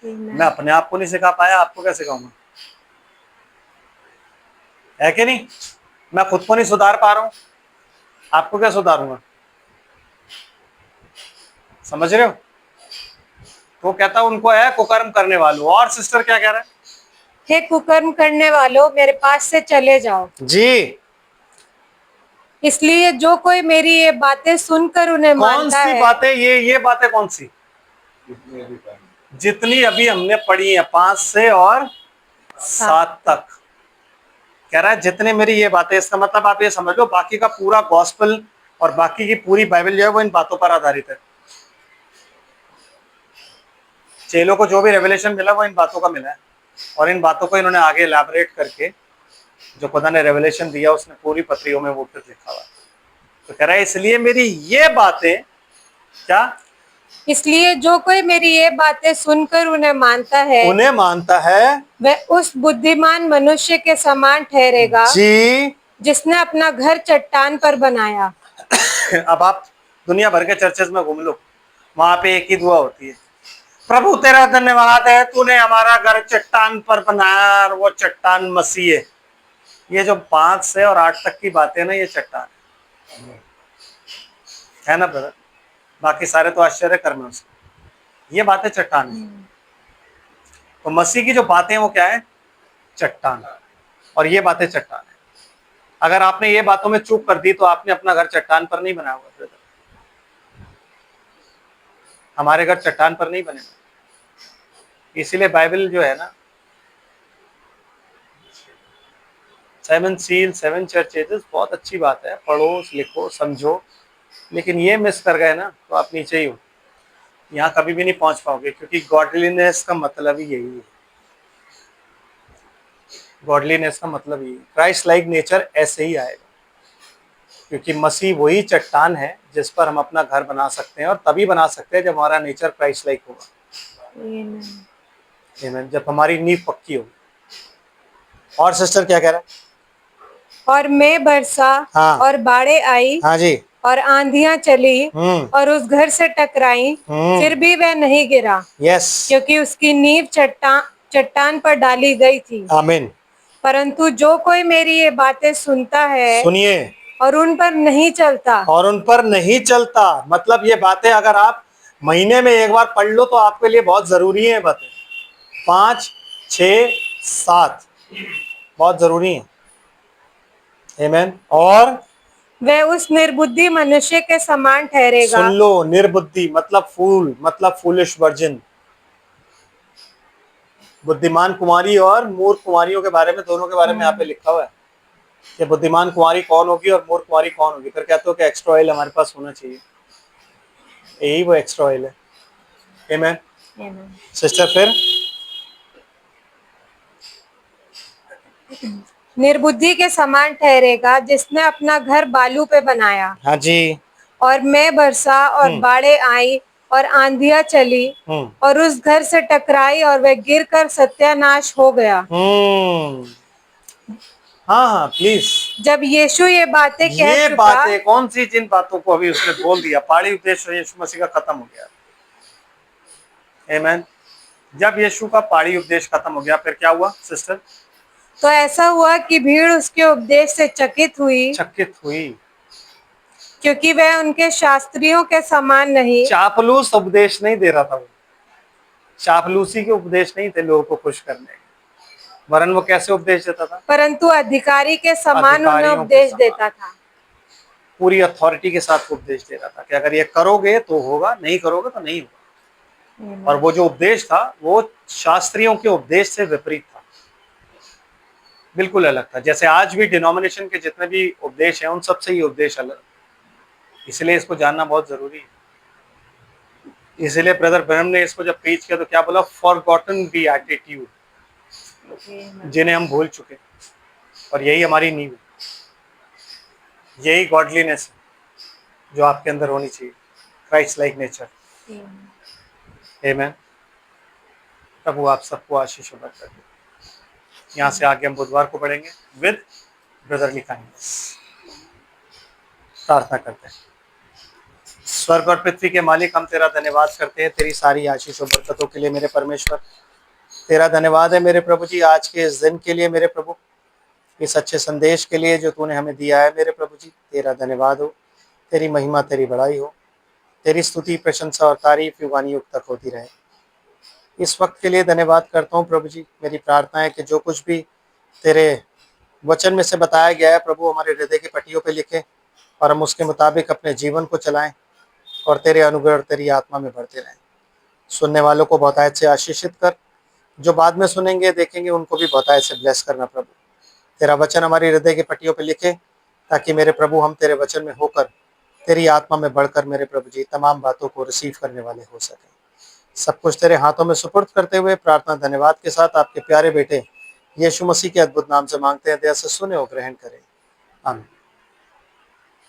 मैं अपने आप को नहीं सिखा पाया, आपको क्या सिखाऊंगा? है कि नहीं? मैं खुद को नहीं सुधार पा रहा हूं, आपको क्या सुधारूंगा? समझ रहे हो? तो कहता उनको है कुकर्म करने वालों। और सिस्टर क्या कह रहा है? हे कुकर्म करने वालों, मेरे पास से चले जाओ। जी, इसलिए जो कोई मेरी ये बातें सुनकर उन्हें कौन मानता सी है। बातें? ये बातें कौन सी? जितनी अभी हमने पढ़ी है, 5 से और 7 तक। कह रहा है जितने मेरी ये बातें, इसका मतलब आप ये समझ लो बाकी का पूरा गॉस्पेल और बाकी की पूरी बाइबल जो है वो इन बातों पर आधारित है। चेलों को जो भी रेवलेशन मिला वो इन बातों का मिला है, और इन बातों को इन्होंने आगे एलैबोरेट करके जो खुदा ने रेवलेशन दिया उसने पूरी पत्रियों में वो फिर लिखा हुआ। तो कह रहा है इसलिए मेरी ये बातें, क्या? इसलिए जो कोई मेरी ये बातें सुनकर उन्हें मानता है, वह उस बुद्धिमान मनुष्य के समान ठहरेगा जी। जिसने अपना घर चट्टान पर बनाया। अब आप दुनिया भर के चर्चेस में घूम लो, वहां पे एक ही दुआ होती है, प्रभु तेरा धन्यवाद है तूने हमारा घर चट्टान पर बनाया, और वो चट्टान मसीह है। ये जो 5 से और 8 तक की बातें ना, ये चट्टान है ना ब्रदर। बाकी सारे तो आश्चर्य कर्म है उसके, ये बातें चट्टान है। तो मसीह की जो बातें हैं वो क्या है? चट्टान। और ये बातें चट्टान है। अगर आपने ये बातों में चूक कर दी तो आपने अपना घर चट्टान पर नहीं बनाया हुआ ब्रदर। हमारे घर चट्टान पर नहीं बने, इसीलिए बाइबल जो है ना, 7 सील 7 चर्च एजेस, बहुत अच्छी बात है, पढ़ो लिखो समझो, लेकिन ये मिस कर गए ना तो आप नीचे ही हो, यहाँ कभी भी नहीं पहुंच पाओगे, क्योंकि गॉडलीनेस का मतलब ही यही है। गॉडलीनेस का मतलब ही क्राइस्ट लाइक नेचर ऐसे ही आएगा, क्योंकि मसीह वही चट्टान है जिस पर हम अपना घर बना सकते हैं, और तभी बना सकते हैं जब हमारा नेचर क्राइस्ट लाइक होगा। Amen. जब हमारी नींव पक्की होगी। और सिस्टर क्या कह रहा है? और मैं बरसा हाँ। और बाढ़ें आई हाँ जी। और आंधियां चली और उस घर से टकराई, फिर भी वह नहीं गिरा, यस, क्योंकि उसकी नींव चट्टान पर डाली गई थी। आमीन। परंतु जो कोई मेरी ये बातें सुनता है सुनिए, और उन पर नहीं चलता, और उन पर नहीं चलता, मतलब ये बातें अगर आप महीने में एक बार पढ़ लो तो आपके लिए बहुत जरूरी है। बातें 5, 6, 7 बहुत जरूरी है। आमीन। और वह उस निर्बुद्धि मनुष्य के समान ठहरेगा। सुन लो, निर्बुद्धि मतलब फूल, मतलब फूलिश वर्जिन। बुद्धिमान कुमारी और मूर्ख कुमारियों के बारे में, दोनों के बारे में यहाँ पे लिखा हुआ है कि बुद्धिमान कुमारी कौन होगी और मूर्ख कुमारी कौन होगी। फिर कहते हो कि एक्स्ट्रा ऑयल हमारे पास होना चाहिए, यही वो एक्स्ट्रा ऑयल है। आमीन। सिस्टर फिर निर्बुद्धि के समान ठहरेगा जिसने अपना घर बालू पे बनाया। हाँ जी। और मैं बरसा और बाढ़ें आई और आंधियां चली और उस घर से टकराई और वह गिरकर सत्यानाश हो गया। हाँ हाँ प्लीज। जब यीशु ये बातें कह ये चुका, बातें कौन सी, जिन बातों को अभी उसने बोल दिया, पहाड़ी उपदेश यीशु मसीह का खत्म हो गया। आमीन। जब यीशु का पहाड़ी उपदेश खत्म हो गया, फिर क्या हुआ सिस्टर? तो ऐसा हुआ कि भीड़ उसके उपदेश से चकित हुई, क्योंकि वह उनके शास्त्रियों के समान नहीं। चापलूस उपदेश नहीं दे रहा था वो, चापलूसी के उपदेश नहीं थे लोगों को खुश करने के, वरन वो कैसे उपदेश देता था? परंतु अधिकारी के समान उन्हें उपदेश देता था। पूरी अथॉरिटी के साथ उपदेश दे रहा था कि अगर ये करोगे तो होगा, नहीं करोगे तो नहीं होगा। और वो जो उपदेश था वो शास्त्रियों के उपदेश से विपरीत था, बिल्कुल अलग था। जैसे आज भी डिनोमिनेशन के जितने भी उपदेश हैं उन सबसे ये उपदेश अलग, इसलिए इसको जानना बहुत जरूरी है। इसलिए ब्रदर ब्रह्म ने इसको जब प्रीच किया तो क्या बोला? फॉरगॉटन बीएटिट्यूड, जिन्हें हम भूल चुके, और यही हमारी नींव है, यही गॉडलीनेस जो आपके अंदर होनी चाहिए, क्राइस्ट लाइक नेचर। आमीन। प्रभु आप सबको आशीष और बरकत दे। यहाँ से आगे हम बुधवार को पढ़ेंगे विद ब्रदरली काइंडनेस। प्रार्थना करते हैं। स्वर्ग और पृथ्वी के मालिक, हम तेरा धन्यवाद करते हैं तेरी सारी आशीष और बरकतों के लिए मेरे परमेश्वर। तेरा धन्यवाद है मेरे प्रभु जी आज के इस दिन के लिए मेरे प्रभु, इस अच्छे संदेश के लिए जो तूने हमें दिया है मेरे प्रभु जी। तेरा धन्यवाद हो, तेरी महिमा तेरी बड़ाई हो, तेरी स्तुति प्रशंसा और तारीफ युगानी युग तक होती रहे। इस वक्त के लिए धन्यवाद करता हूँ प्रभु जी। मेरी प्रार्थना है कि जो कुछ भी तेरे वचन में से बताया गया है प्रभु, हमारे हृदय की पट्टियों पे लिखे और हम उसके मुताबिक अपने जीवन को चलाएं और तेरे अनुग्रह और तेरी आत्मा में बढ़ते रहें। सुनने वालों को बहुतायत से आशीषित कर, जो बाद में सुनेंगे देखेंगे उनको भी बहुतायत से ब्लेस करना प्रभु। तेरा वचन हमारी हृदय की पट्टियों पे लिखे ताकि मेरे प्रभु हम तेरे वचन में होकर तेरी आत्मा में बढ़कर मेरे प्रभु जी तमाम बातों को रिसीव करने वाले हो सकें। सब कुछ तेरे हाथों में सुपुर्द करते हुए प्रार्थना धन्यवाद के साथ आपके प्यारे बेटे यीशु मसीह के अद्भुत नाम से मांगते हैं, दया से सुने और ग्रहण करें, आमीन।